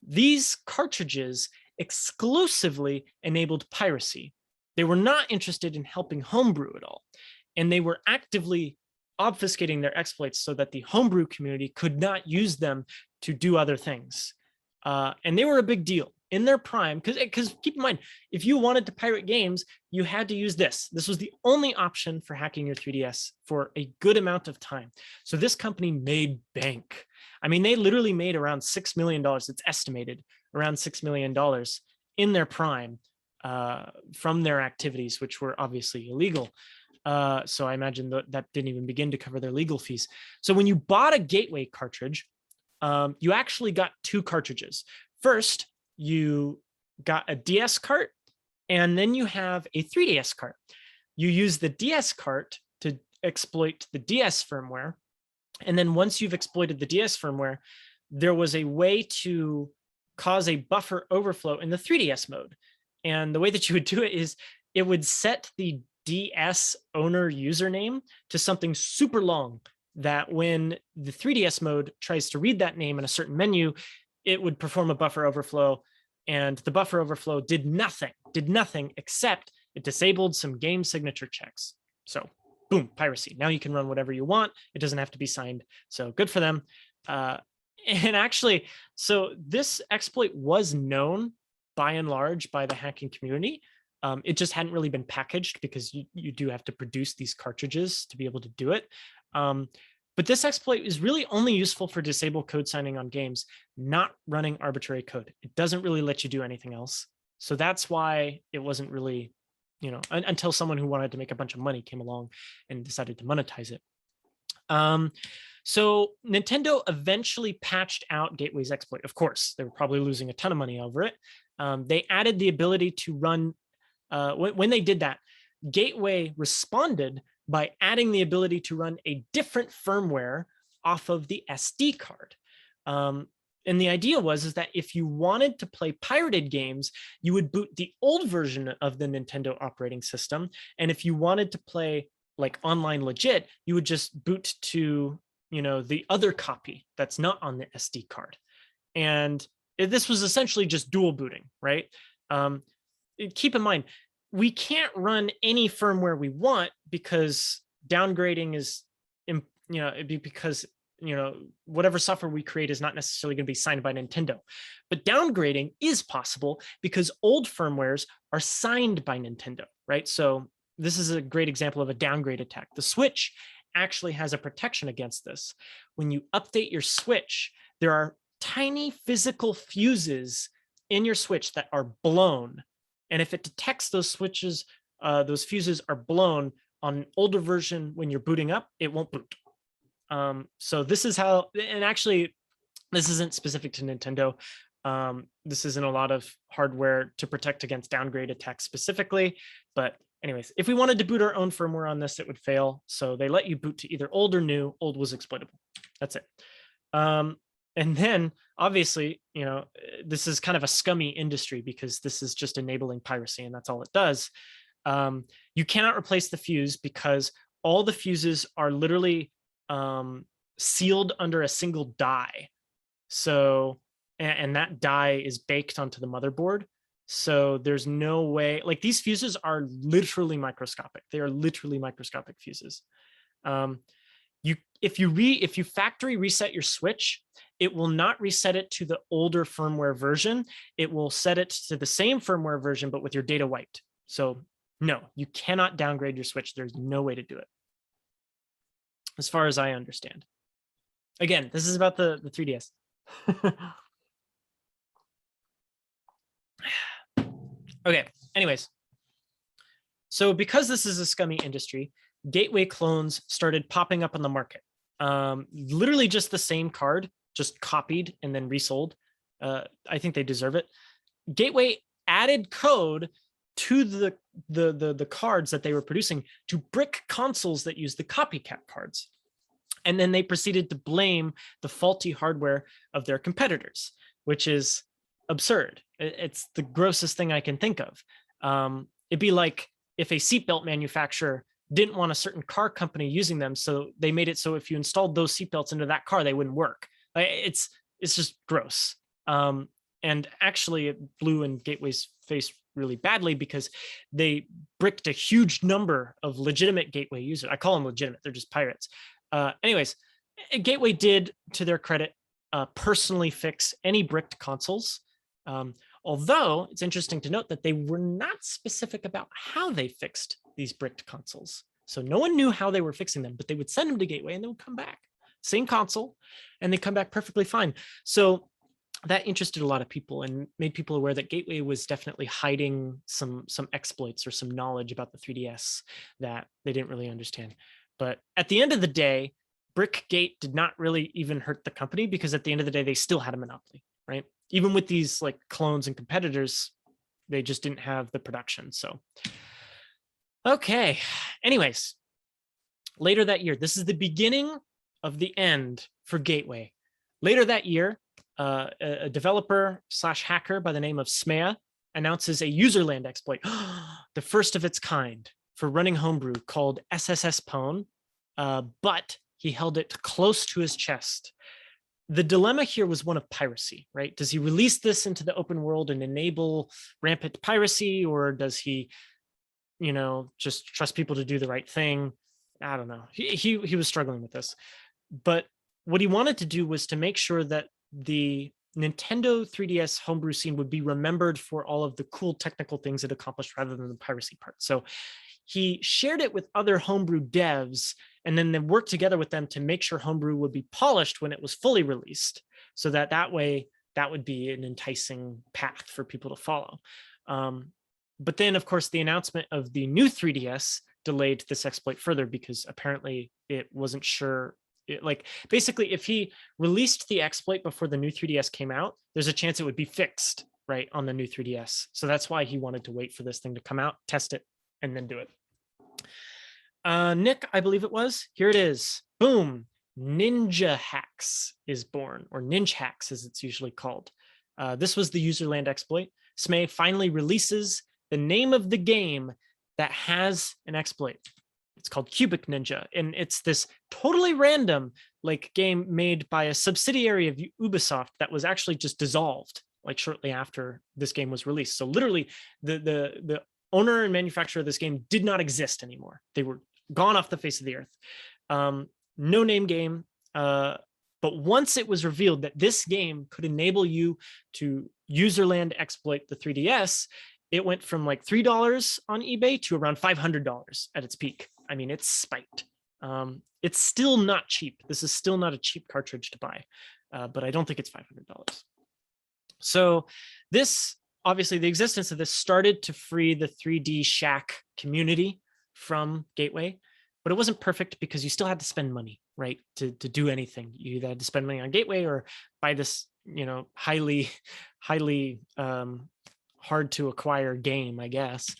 these cartridges exclusively enabled piracy. They were not interested in helping homebrew at all. And they were actively obfuscating their exploits so that the homebrew community could not use them to do other things. And they were a big deal in their prime, because keep in mind, if you wanted to pirate games, you had to use this. This was the only option for hacking your 3DS for a good amount of time. So this company made bank. I mean, they literally made around $6 million. It's estimated around $6 million in their prime from their activities, which were obviously illegal. So I imagine that didn't even begin to cover their legal fees. So when you bought a Gateway cartridge, you actually got 2 cartridges. First, you got a DS cart, and then you have a 3DS cart. You use the DS cart to exploit the DS firmware. And then once you've exploited the DS firmware, there was a way to cause a buffer overflow in the 3DS mode. And the way that you would do it is it would set the DS owner username to something super long, that when the 3DS mode tries to read that name in a certain menu, it would perform a buffer overflow. And the buffer overflow did nothing except it disabled some game signature checks. So boom, piracy. Now you can run whatever you want. It doesn't have to be signed. So good for them. And actually, so this exploit was known by and large by the hacking community. It just hadn't really been packaged because you do have to produce these cartridges to be able to do it. But this exploit is really only useful for disable code signing on games, not running arbitrary code. It doesn't really let you do anything else. So that's why it wasn't really, until someone who wanted to make a bunch of money came along and decided to monetize it. So Nintendo eventually patched out Gateway's exploit. Of course, they were probably losing a ton of money over it. They added the ability to run, when they did that, Gateway responded by adding the ability to run a different firmware off of the SD card. And the idea was that if you wanted to play pirated games, you would boot the old version of the Nintendo operating system. And if you wanted to play like online legit, you would just boot to, the other copy that's not on the SD card. And this was essentially just dual booting, right? Keep in mind, we can't run any firmware we want because downgrading is, because, whatever software we create is not necessarily going to be signed by Nintendo. But downgrading is possible because old firmwares are signed by Nintendo, right? So this is a great example of a downgrade attack. The Switch actually has a protection against this. When you update your Switch, there are tiny physical fuses in your switch that are blown. And if it detects those switches, those fuses are blown on an older version when you're booting up, it won't boot. So this is how, and actually, this isn't specific to Nintendo. This isn't a lot of hardware to protect against downgrade attacks specifically. But anyways, if we wanted to boot our own firmware on this, it would fail. So they let you boot to either old or new. Old was exploitable. That's it. And then obviously, you know, this is kind of a scummy industry because this is just enabling piracy and that's all it does. You cannot replace the fuse because all the fuses are literally sealed under a single die. So, and that die is baked onto the motherboard. So there's no way, like these fuses are literally microscopic. They are literally microscopic fuses. If you factory reset your switch, it will not reset it to the older firmware version. It will set it to the same firmware version, but with your data wiped. So no, you cannot downgrade your switch. There's no way to do it, as far as I understand. Again, this is about the 3DS. Okay, anyways. So because this is a scummy industry, gateway clones started popping up on the market. Literally just the same card, just copied and then resold. I think they deserve it. Gateway added code to the cards that they were producing to brick consoles that use the copycat cards. And then they proceeded to blame the faulty hardware of their competitors, which is absurd. It's the grossest thing I can think of. It'd be like if a seatbelt manufacturer didn't want a certain car company using them, so they made it so if you installed those seatbelts into that car, they wouldn't work. It's just gross. And actually, it blew in Gateway's face really badly because they bricked a huge number of legitimate Gateway users. I call them legitimate; they're just pirates. Anyways, Gateway did, to their credit, personally fix any bricked consoles. Although it's interesting to note that they were not specific about how they fixed these bricked consoles. So no one knew how they were fixing them, but they would send them to Gateway and they would come back. Same console, and they come back perfectly fine. So that interested a lot of people and made people aware that Gateway was definitely hiding some exploits or some knowledge about the 3DS that they didn't really understand. But at the end of the day, Brickgate did not really even hurt the company because at the end of the day, they still had a monopoly, right? Even with these like clones and competitors, they just didn't have the production. So, okay. Anyways, later that year, this is the beginning of the end for Gateway. Later that year, a developer / hacker by the name of Smea announces a userland exploit, the first of its kind for running homebrew called SSS Pwn, but he held it close to his chest. The dilemma here was one of piracy, right? Does he release this into the open world and enable rampant piracy, or does he, you know, just trust people to do the right thing? I don't know. He was struggling with this, but what he wanted to do was to make sure that the Nintendo 3DS homebrew scene would be remembered for all of the cool technical things it accomplished rather than the piracy part. So he shared it with other homebrew devs and then they worked together with them to make sure homebrew would be polished when it was fully released, so that way that would be an enticing path for people to follow. But then, of course, the announcement of the new 3DS delayed this exploit further because apparently it wasn't sure. Like basically, if he released the exploit before the new 3DS came out, there's a chance it would be fixed right on the new 3DS. So that's why he wanted to wait for this thing to come out, test it, and then do it. Nick, I believe it was. Here it is. Boom. Ninja Hacks is born, or Ninja Hacks as it's usually called. This was the userland exploit. Smay finally releases the name of the game that has an exploit. It's called Cubic Ninja, and it's this totally random like game made by a subsidiary of Ubisoft that was actually just dissolved like shortly after this game was released. So literally the owner and manufacturer of this game did not exist anymore. They were gone off the face of the earth. No name game. But once it was revealed that this game could enable you to userland exploit the 3DS, it went from like $3 on eBay to around $500 at its peak. I mean, it's spiked. It's still not cheap. This is still not a cheap cartridge to buy. but I don't think it's $500. So this, obviously the existence of this started to free the 3D Shack community from Gateway, but it wasn't perfect because you still had to spend money, right? To do anything. You either had to spend money on Gateway or buy this, highly hard to acquire game, I guess.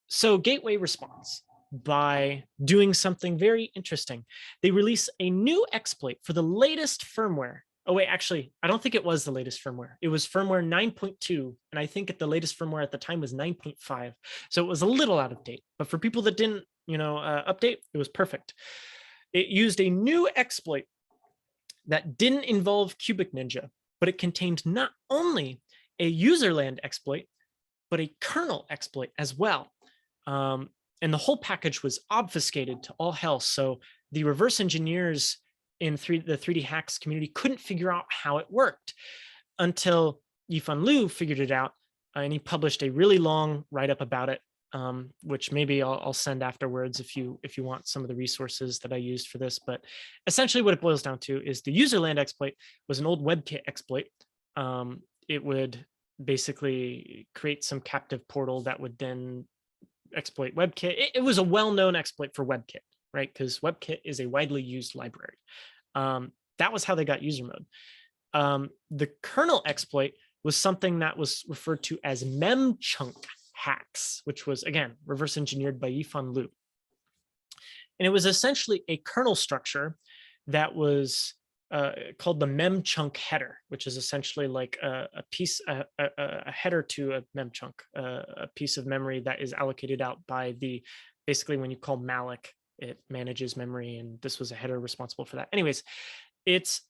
So Gateway responds by doing something very interesting. They release a new exploit for the latest firmware. Oh, wait, actually, I don't think it was the latest firmware. It was firmware 9.2, and I think the latest firmware at the time was 9.5. So it was a little out of date. But for people that didn't, update, it was perfect. It used a new exploit that didn't involve Cubic Ninja, but it contained not only a userland exploit, but a kernel exploit as well. And the whole package was obfuscated to all hell. So the reverse engineers in the 3D hacks community couldn't figure out how it worked until Yifan Liu figured it out, and he published a really long write-up about it, which maybe I'll send afterwards if you want some of the resources that I used for this. But essentially what it boils down to is the userland exploit was an old WebKit exploit. It would basically create some captive portal that would then exploit WebKit. It was a well-known exploit for WebKit, right? Because WebKit is a widely used library. That was how they got user mode. The kernel exploit was something that was referred to as memchunk hacks, which was, again, reverse engineered by Yifan Liu. And it was essentially a kernel structure that was called the memchunk header, which is essentially like a header to a memchunk, a piece of memory that is allocated out by basically when you call malloc, it manages memory, and this was a header responsible for that. Anyways, it's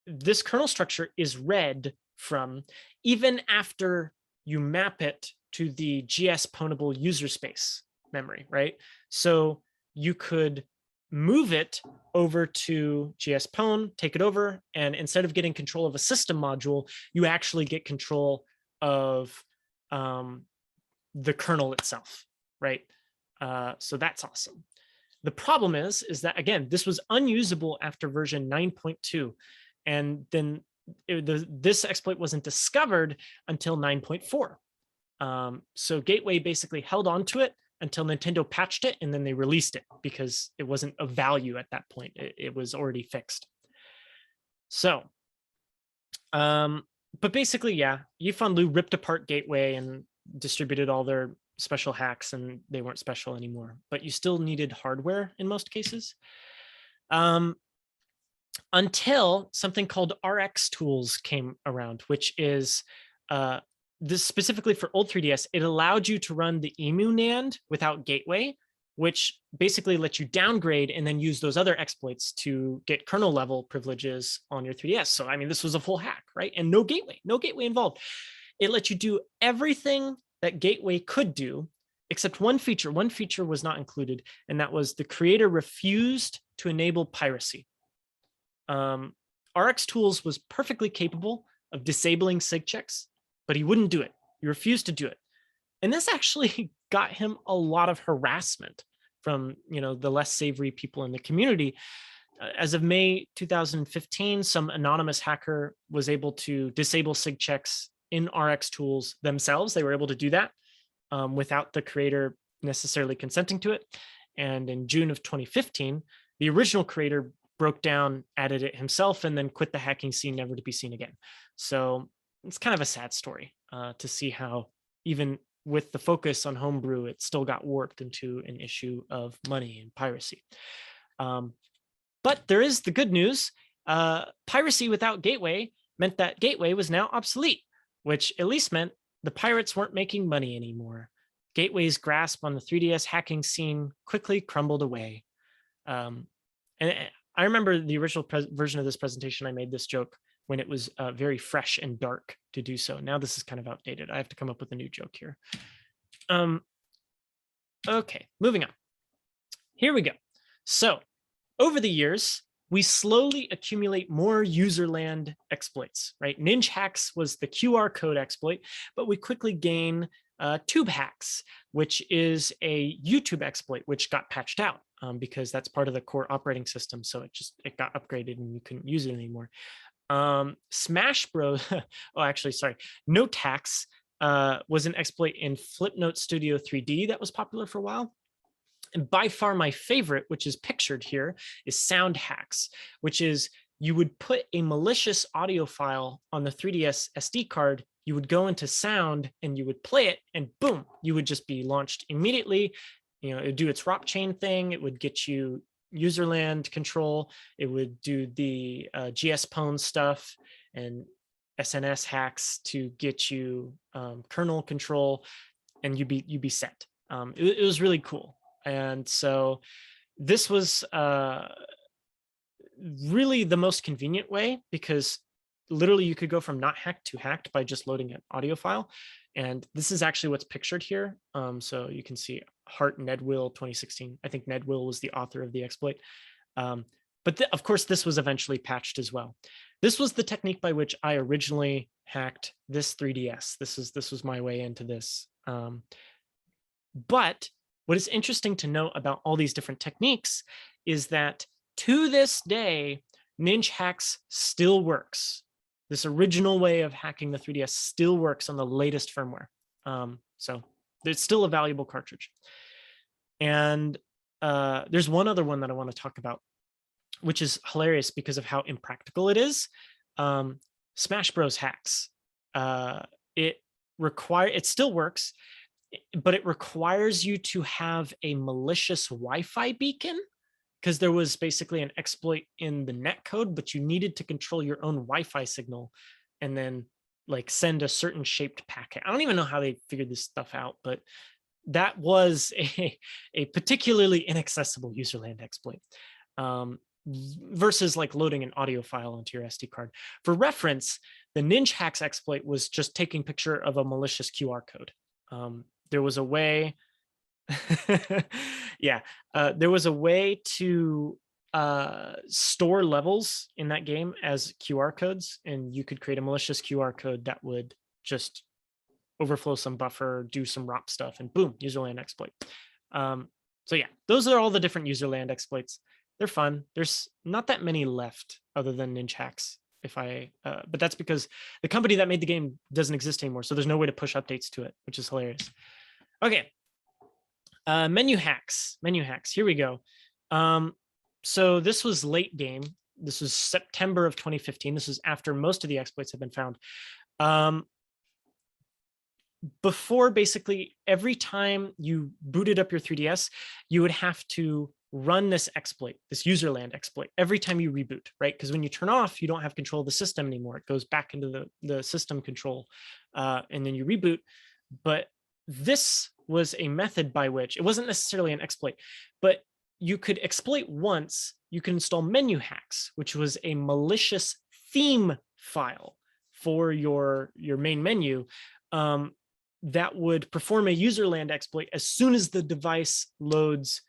this kernel structure is read from even after you map it to the GS pwnable user space memory, right? So you could move it over to GS pwn, take it over, and instead of getting control of a system module, you actually get control of the kernel itself, right? So that's awesome. The problem is that, again, this was unusable after version 9.2, and then this exploit wasn't discovered until 9.4. So Gateway basically held on to it until Nintendo patched it, and then they released it because it wasn't of value at that point. It was already fixed. So, but basically, yeah, Yifan Liu ripped apart Gateway and distributed all their special hacks, and they weren't special anymore, but you still needed hardware in most cases. Until something called RX tools came around, which is this specifically for old 3DS. It allowed you to run the EMU NAND without Gateway, which basically lets you downgrade and then use those other exploits to get kernel level privileges on your 3DS. So, I mean, this was a full hack, right? And no Gateway involved. It let you do everything that Gateway could do, except one feature. One feature was not included, and that was the creator refused to enable piracy. RX Tools was perfectly capable of disabling sig checks, but he wouldn't do it. He refused to do it. And this actually got him a lot of harassment from, the less savory people in the community. As of May 2015, some anonymous hacker was able to disable sig checks in RX Tools themselves. They were able to do that without the creator necessarily consenting to it. And in June of 2015, the original creator broke down, added it himself, and then quit the hacking scene, never to be seen again. So it's kind of a sad story to see how even with the focus on homebrew, it still got warped into an issue of money and piracy. But there is the good news. Piracy without Gateway meant that Gateway was now obsolete, which at least meant the pirates weren't making money anymore. Gateway's grasp on the 3DS hacking scene quickly crumbled away. And I remember the original version of this presentation, I made this joke when it was very fresh and dark to do so. Now this is kind of outdated. I have to come up with a new joke here. Okay, moving on. Here we go. So over the years, we slowly accumulate more userland exploits, right? Ninja hacks was the QR code exploit, but we quickly gain tube hacks, which is a YouTube exploit, which got patched out. because that's part of the core operating system. So it got upgraded and you couldn't use it anymore. Smash Bros. Oh, actually, sorry. Notax was an exploit in Flipnote Studio 3D that was popular for a while. And by far my favorite, which is pictured here, is sound hacks, which is you would put a malicious audio file on the 3DS SD card, you would go into sound and you would play it, and boom, you would just be launched immediately. You know, it would do its ROP chain thing. It would get you userland control. It would do the GS-pwn stuff and SNS hacks to get you kernel control, and you'd be set. It was really cool. And so this was really the most convenient way, because literally you could go from not hacked to hacked by just loading an audio file. And this is actually what's pictured here. So you can see Hart Nedwill 2016. I think Nedwill was the author of the exploit. But of course, this was eventually patched as well. This was the technique by which I originally hacked this 3DS. This was my way into this. But what is interesting to note about all these different techniques is that to this day, NinjaHacks still works. This original way of hacking the 3DS still works on the latest firmware. So it's still a valuable cartridge. And there's one other one that I want to talk about, which is hilarious because of how impractical it is. Smash Bros. Hacks. It still works, but it requires you to have a malicious Wi-Fi beacon, because there was basically an exploit in the netcode, but you needed to control your own Wi-Fi signal and then like send a certain shaped packet. I don't even know how they figured this stuff out, but that was a particularly inaccessible userland exploit versus like loading an audio file onto your SD card. For reference, the NinjaHacks exploit was just taking picture of a malicious QR code. There was a way, yeah, there was a way to store levels in that game as QR codes, and you could create a malicious QR code that would just overflow some buffer, do some ROP stuff, and boom, userland exploit. So yeah, those are all the different userland exploits. They're fun. There's not that many left other than NinjaHacks. But that's because the company that made the game doesn't exist anymore, so there's no way to push updates to it, which is hilarious. Okay, menu hacks. Here we go. So this was late game. This was September of 2015. This was after most of the exploits have been found. Before, basically, every time you booted up your 3DS, you would have to run this exploit, this userland exploit, every time you reboot, right? Because when you turn off, you don't have control of the system anymore. It goes back into the system control, and then you reboot. But this was a method by which, it wasn't necessarily an exploit, but you could exploit once, you could install menu hacks, which was a malicious theme file for your main menu that would perform a userland exploit as soon as the device loads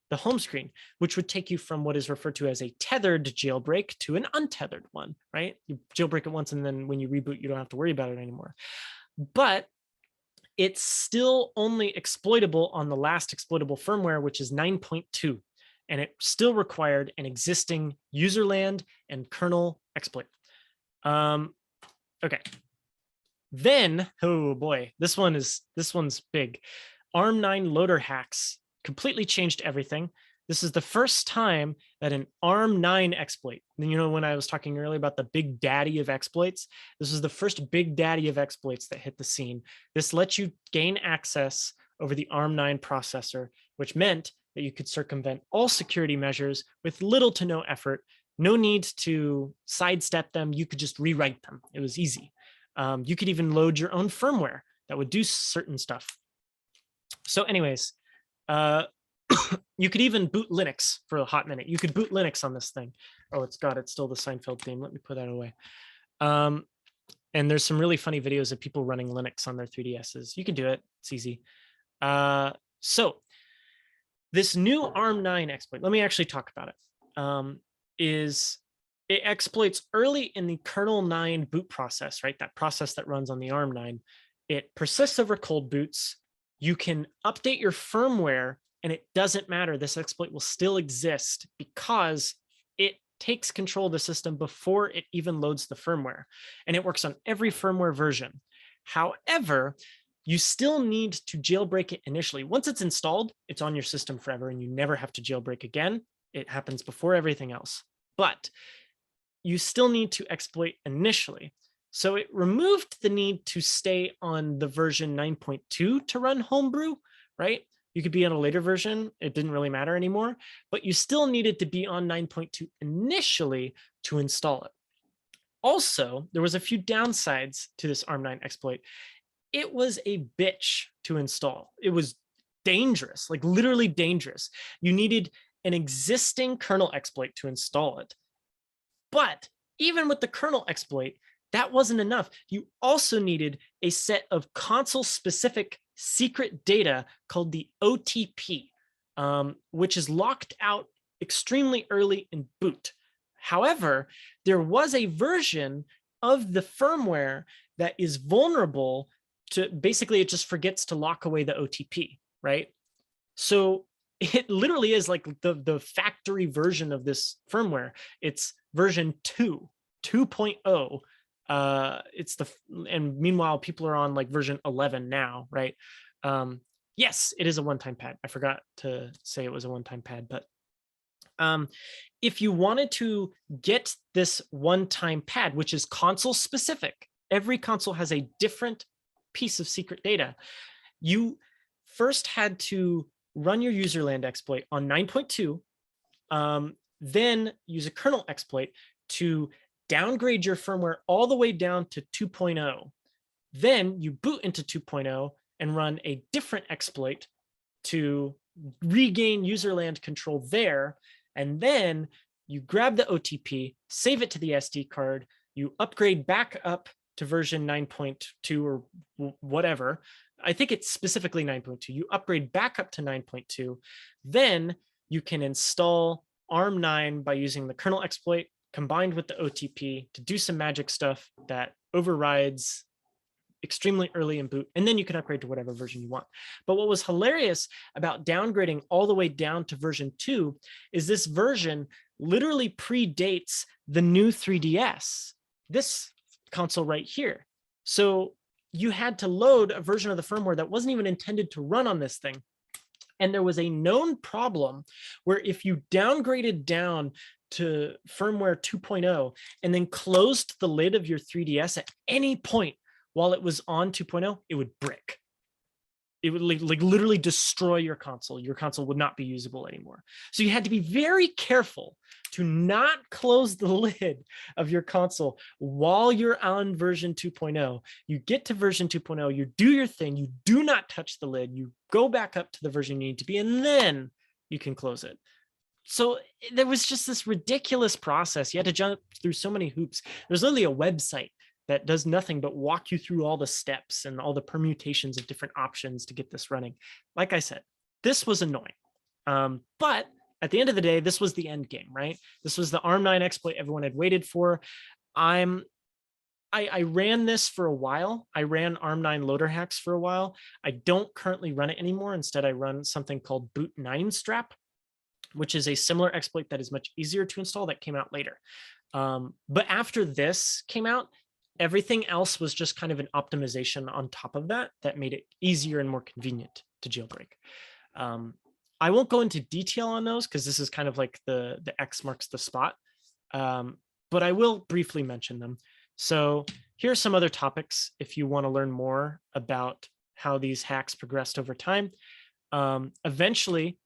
the home screen, which would take you from what is referred to as a tethered jailbreak to an untethered one, right? You jailbreak it once, and then when you reboot, you don't have to worry about it anymore. But it's still only exploitable on the last exploitable firmware, which is 9.2. And it still required an existing userland and kernel exploit. Okay. Then, oh boy, this one's big. ARM9 loader hacks completely changed everything. This is the first time that an ARM9 exploit, and you know, when I was talking earlier about the big daddy of exploits, this is the first big daddy of exploits that hit the scene. This lets you gain access over the ARM9 processor, which meant that you could circumvent all security measures with little to no effort. No need to sidestep them. You could just rewrite them. It was easy. You could even load your own firmware that would do certain stuff. So anyways, you could even boot Linux for a hot minute. You could boot Linux on this thing. Oh, it's still the Seinfeld theme. Let me put that away. And there's some really funny videos of people running Linux on their 3DSs. You can do it. It's easy. So this new ARM9 exploit, let me actually talk about it, is it exploits early in the kernel 9 boot process, right? That process that runs on the ARM9. It persists over cold boots. You can update your firmware And it doesn't matter. This exploit will still exist because it takes control of the system before it even loads the firmware. And it works on every firmware version. However, you still need to jailbreak it initially. Once it's installed, it's on your system forever and you never have to jailbreak again. It happens before everything else. But you still need to exploit initially. So it removed the need to stay on the version 9.2 to run Homebrew, right? You could be on a later version. It didn't really matter anymore, but you still needed to be on 9.2 initially to install it. Also, there was a few downsides to this ARM9 exploit. It was a bitch to install. It was dangerous, like literally dangerous. You needed an existing kernel exploit to install it. But even with the kernel exploit, that wasn't enough. You also needed a set of console-specific secret data called the OTP, which is locked out extremely early in boot. However, there was a version of the firmware that is vulnerable to, basically, it just forgets to lock away the OTP, right? So it literally is like the factory version of this firmware. It's version 2.0. And meanwhile, people are on like version 11 now, right? Yes, it is a one-time pad. I forgot to say it was a one-time pad, but if you wanted to get this one-time pad, which is console specific, every console has a different piece of secret data. You first had to run your userland exploit on 9.2, then use a kernel exploit to downgrade your firmware all the way down to 2.0. Then you boot into 2.0 and run a different exploit to regain userland control there. And then you grab the OTP, save it to the SD card, you upgrade back up to version 9.2 or whatever. I think it's specifically 9.2. You upgrade back up to 9.2. Then you can install ARM9 by using the kernel exploit combined with the OTP to do some magic stuff that overrides extremely early in boot, and then you can upgrade to whatever version you want. But what was hilarious about downgrading all the way down to version 2 is this version literally predates the new 3DS, this console right here. So you had to load a version of the firmware that wasn't even intended to run on this thing. And there was a known problem where if you downgraded down to firmware 2.0 and then closed the lid of your 3DS at any point while it was on 2.0, it would brick. It would like literally destroy your console. Your console would not be usable anymore. So you had to be very careful to not close the lid of your console while you're on version 2.0. You get to version 2.0, you do your thing, you do not touch the lid, you go back up to the version you need to be, and then you can close it. So there was just this ridiculous process. You had to jump through so many hoops. There's literally a website that does nothing but walk you through all the steps and all the permutations of different options to get this running. Like I said, this was annoying. But at the end of the day, this was the end game, right? This was the ARM9 exploit everyone had waited for. I ran this for a while. I ran ARM9 loader hacks for a while. I don't currently run it anymore. Instead, I run something called boot9strap, which is a similar exploit that is much easier to install that came out later. But after this came out, everything else was just kind of an optimization on top of that that made it easier and more convenient to jailbreak. I won't go into detail on those because this is kind of like the X marks the spot, but I will briefly mention them. So here are some other topics if you want to learn more about how these hacks progressed over time. Eventually,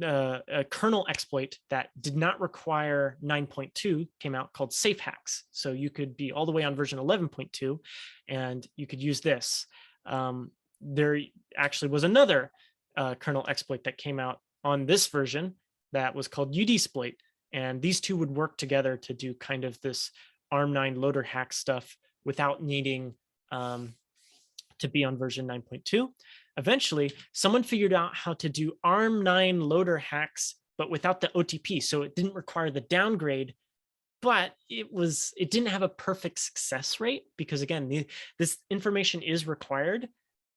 a kernel exploit that did not require 9.2 came out called safe hacks. So you could be all the way on version 11.2 and you could use this. There actually was another kernel exploit that came out on this version that was called udsploit. And these two would work together to do kind of this ARM9 loader hack stuff without needing to be on version 9.2. Eventually, someone figured out how to do ARM9 loader hacks, but without the OTP. So it didn't require the downgrade, but it didn't have a perfect success rate because again, this information is required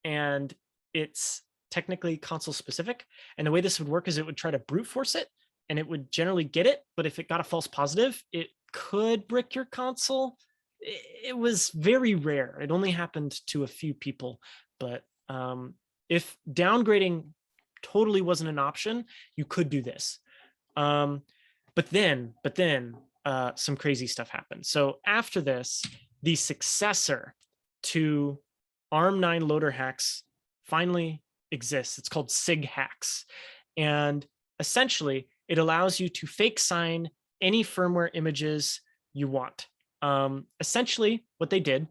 and it's technically console specific. And the way this would work is it would try to brute force it, and it would generally get it. But if it got a false positive, it could brick your console. It was very rare. It only happened to a few people. But if downgrading totally wasn't an option, you could do this. But then some crazy stuff happened. So after this, the successor to ARM9 loader hacks finally exists. It's called SIG hacks. And essentially, it allows you to fake sign any firmware images you want. Essentially, what they did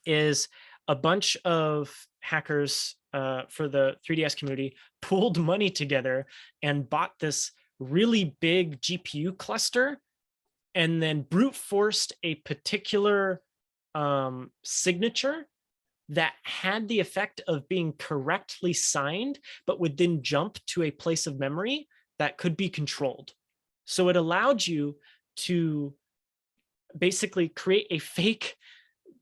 is a bunch of hackers for the 3DS community pooled money together and bought this really big GPU cluster and then brute forced a particular signature that had the effect of being correctly signed, but would then jump to a place of memory that could be controlled. So it allowed you to basically create a fake,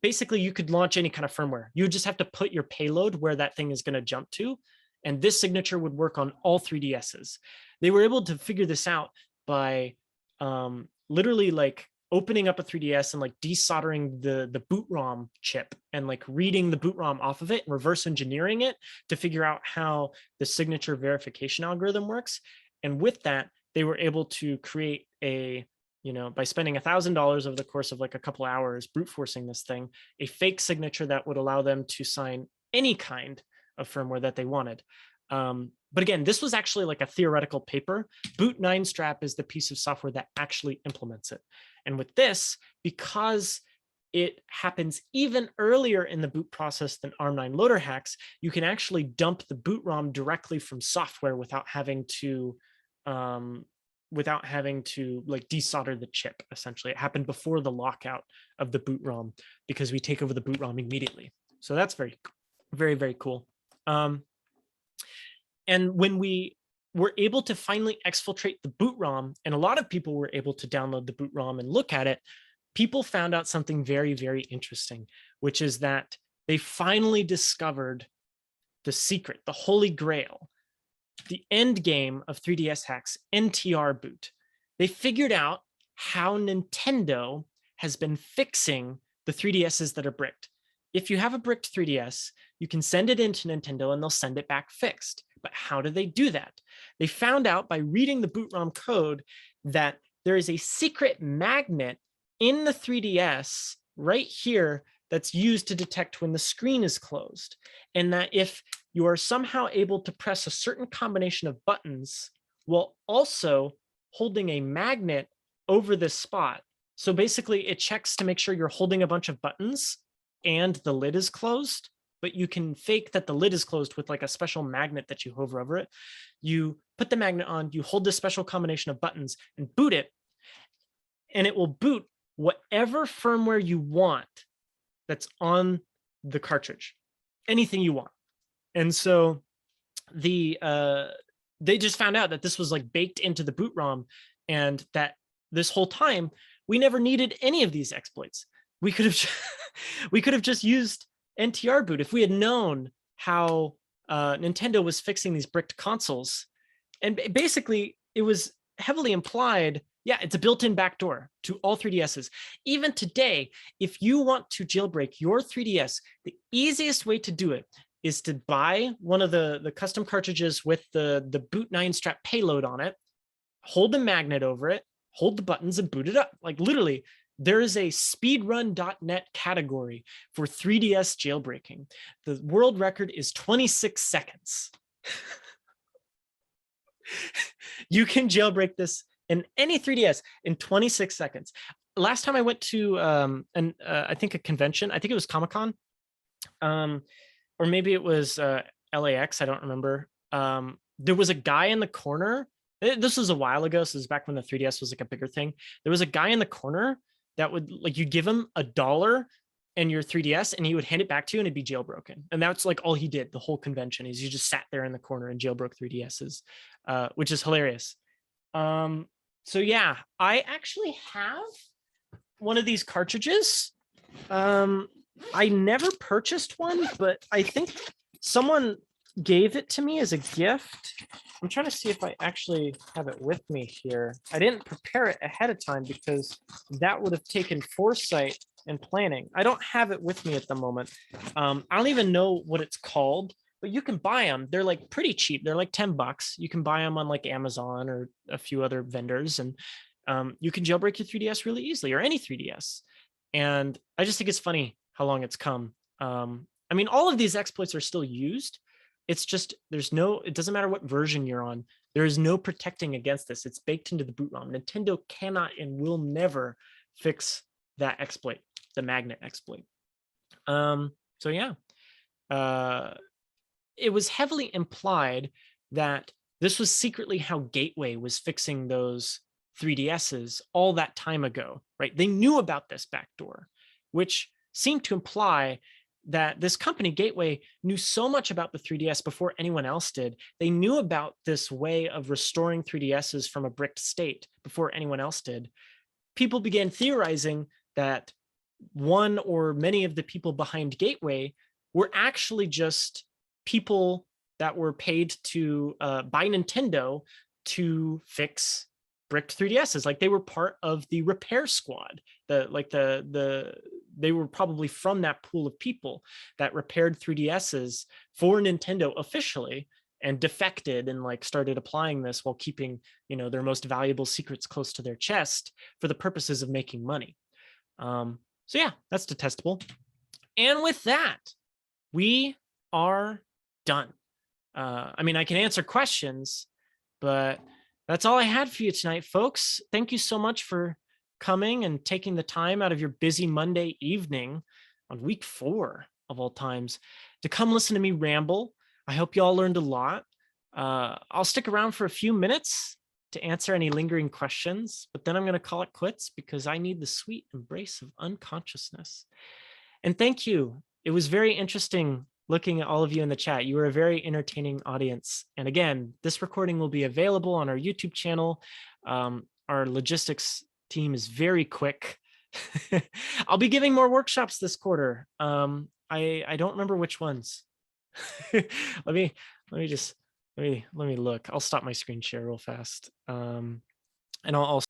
basically you could launch any kind of firmware. You just have to put your payload where that thing is going to jump to. And this signature would work on all 3DSs. They were able to figure this out by literally like opening up a 3DS and like desoldering the boot ROM chip and like reading the boot ROM off of it and reverse engineering it to figure out how the signature verification algorithm works. And with that, they were able to create a, you know, by spending $1,000 over the course of like a couple hours brute forcing this thing, a fake signature that would allow them to sign any kind of firmware that they wanted. But again, this was actually like a theoretical paper. Boot 9 Strap is the piece of software that actually implements it. And with this, because it happens even earlier in the boot process than ARM9 loader hacks, you can actually dump the boot ROM directly from software without having to like desolder the chip. Essentially, it happened before the lockout of the boot ROM because we take over the boot ROM immediately. So that's very, very, very cool. And when we were able to finally exfiltrate the boot ROM, and a lot of people were able to download the boot ROM and look at it, people found out something very, very interesting, which is that they finally discovered the secret, the holy grail, the end game of 3DS hacks, NTR boot. They figured out how Nintendo has been fixing the 3DSs that are bricked. If you have a bricked 3DS, you can send it into Nintendo and they'll send it back fixed. But how do they do that? They found out by reading the boot ROM code that there is a secret magnet in the 3DS right here that's used to detect when the screen is closed. And that if you are somehow able to press a certain combination of buttons while also holding a magnet over this spot. So basically it checks to make sure you're holding a bunch of buttons and the lid is closed, but you can fake that the lid is closed with like a special magnet that you hover over it. You put the magnet on, you hold this special combination of buttons and boot it, and it will boot whatever firmware you want that's on the cartridge, anything you want. And so they just found out that this was like baked into the boot ROM, and that this whole time we never needed any of these exploits. We could have just used NTR boot if we had known how Nintendo was fixing these bricked consoles. And basically it was heavily implied, yeah, it's a built-in backdoor to all 3DSs. Even today, if you want to jailbreak your 3DS, the easiest way to do it is to buy one of the custom cartridges with the Boot 9 Strap payload on it, hold the magnet over it, hold the buttons and boot it up. Like literally, there is a speedrun.net category for 3DS jailbreaking. The world record is 26 seconds. You can jailbreak this in any 3DS in 26 seconds. Last time I went to I think a convention, I think it was Comic-Con, or maybe it was LAX, I don't remember. There was a guy in the corner. This was a while ago, so this is back when the 3DS was like a bigger thing. There was a guy in the corner that would, like, you'd give him $1 and your 3DS and he would hand it back to you and it'd be jailbroken. And that's like all he did the whole convention, is he just sat there in the corner and jailbroke 3DSs, which is hilarious. So yeah, I actually have one of these cartridges. I never purchased one, but I think someone gave it to me as a gift. I'm trying to see if I actually have it with me here. I didn't prepare it ahead of time because that would have taken foresight and planning. I don't have it with me at the moment. I don't even know what it's called, but you can buy them. They're like pretty cheap. They're like $10. You can buy them on like Amazon or a few other vendors, and you can jailbreak your 3DS really easily, or any 3DS. And I just think it's funny how long it's come. I mean, all of these exploits are still used. It's just, it doesn't matter what version you're on. There is no protecting against this. It's baked into the boot ROM. Nintendo cannot and will never fix that exploit, the magnet exploit. So yeah, it was heavily implied that this was secretly how Gateway was fixing those 3DSs all that time ago, right? They knew about this backdoor, which seemed to imply that this company, Gateway, knew so much about the 3DS before anyone else did. They knew about this way of restoring 3DSs from a bricked state before anyone else did. People began theorizing that one or many of the people behind Gateway were actually just people that were paid to by Nintendo to fix bricked 3DSs. Like they were part of the repair squad. They were probably from that pool of people that repaired 3DSs for Nintendo officially and defected and like started applying this while keeping, their most valuable secrets close to their chest for the purposes of making money. So yeah, that's detestable. And with that, we are done. I mean, I can answer questions, but that's all I had for you tonight, folks. Thank you so much for coming and taking the time out of your busy Monday evening on week 4 of all times to come listen to me ramble. I hope you all learned a lot. I'll stick around for a few minutes to answer any lingering questions, but then I'm going to call it quits because I need the sweet embrace of unconsciousness. And thank you. It was very interesting looking at all of you in the chat. You were a very entertaining audience. And again, this recording will be available on our YouTube channel. Our logistics team is very quick. I'll be giving more workshops this quarter. I don't remember which ones. let me look. I'll stop my screen share real fast. And I'll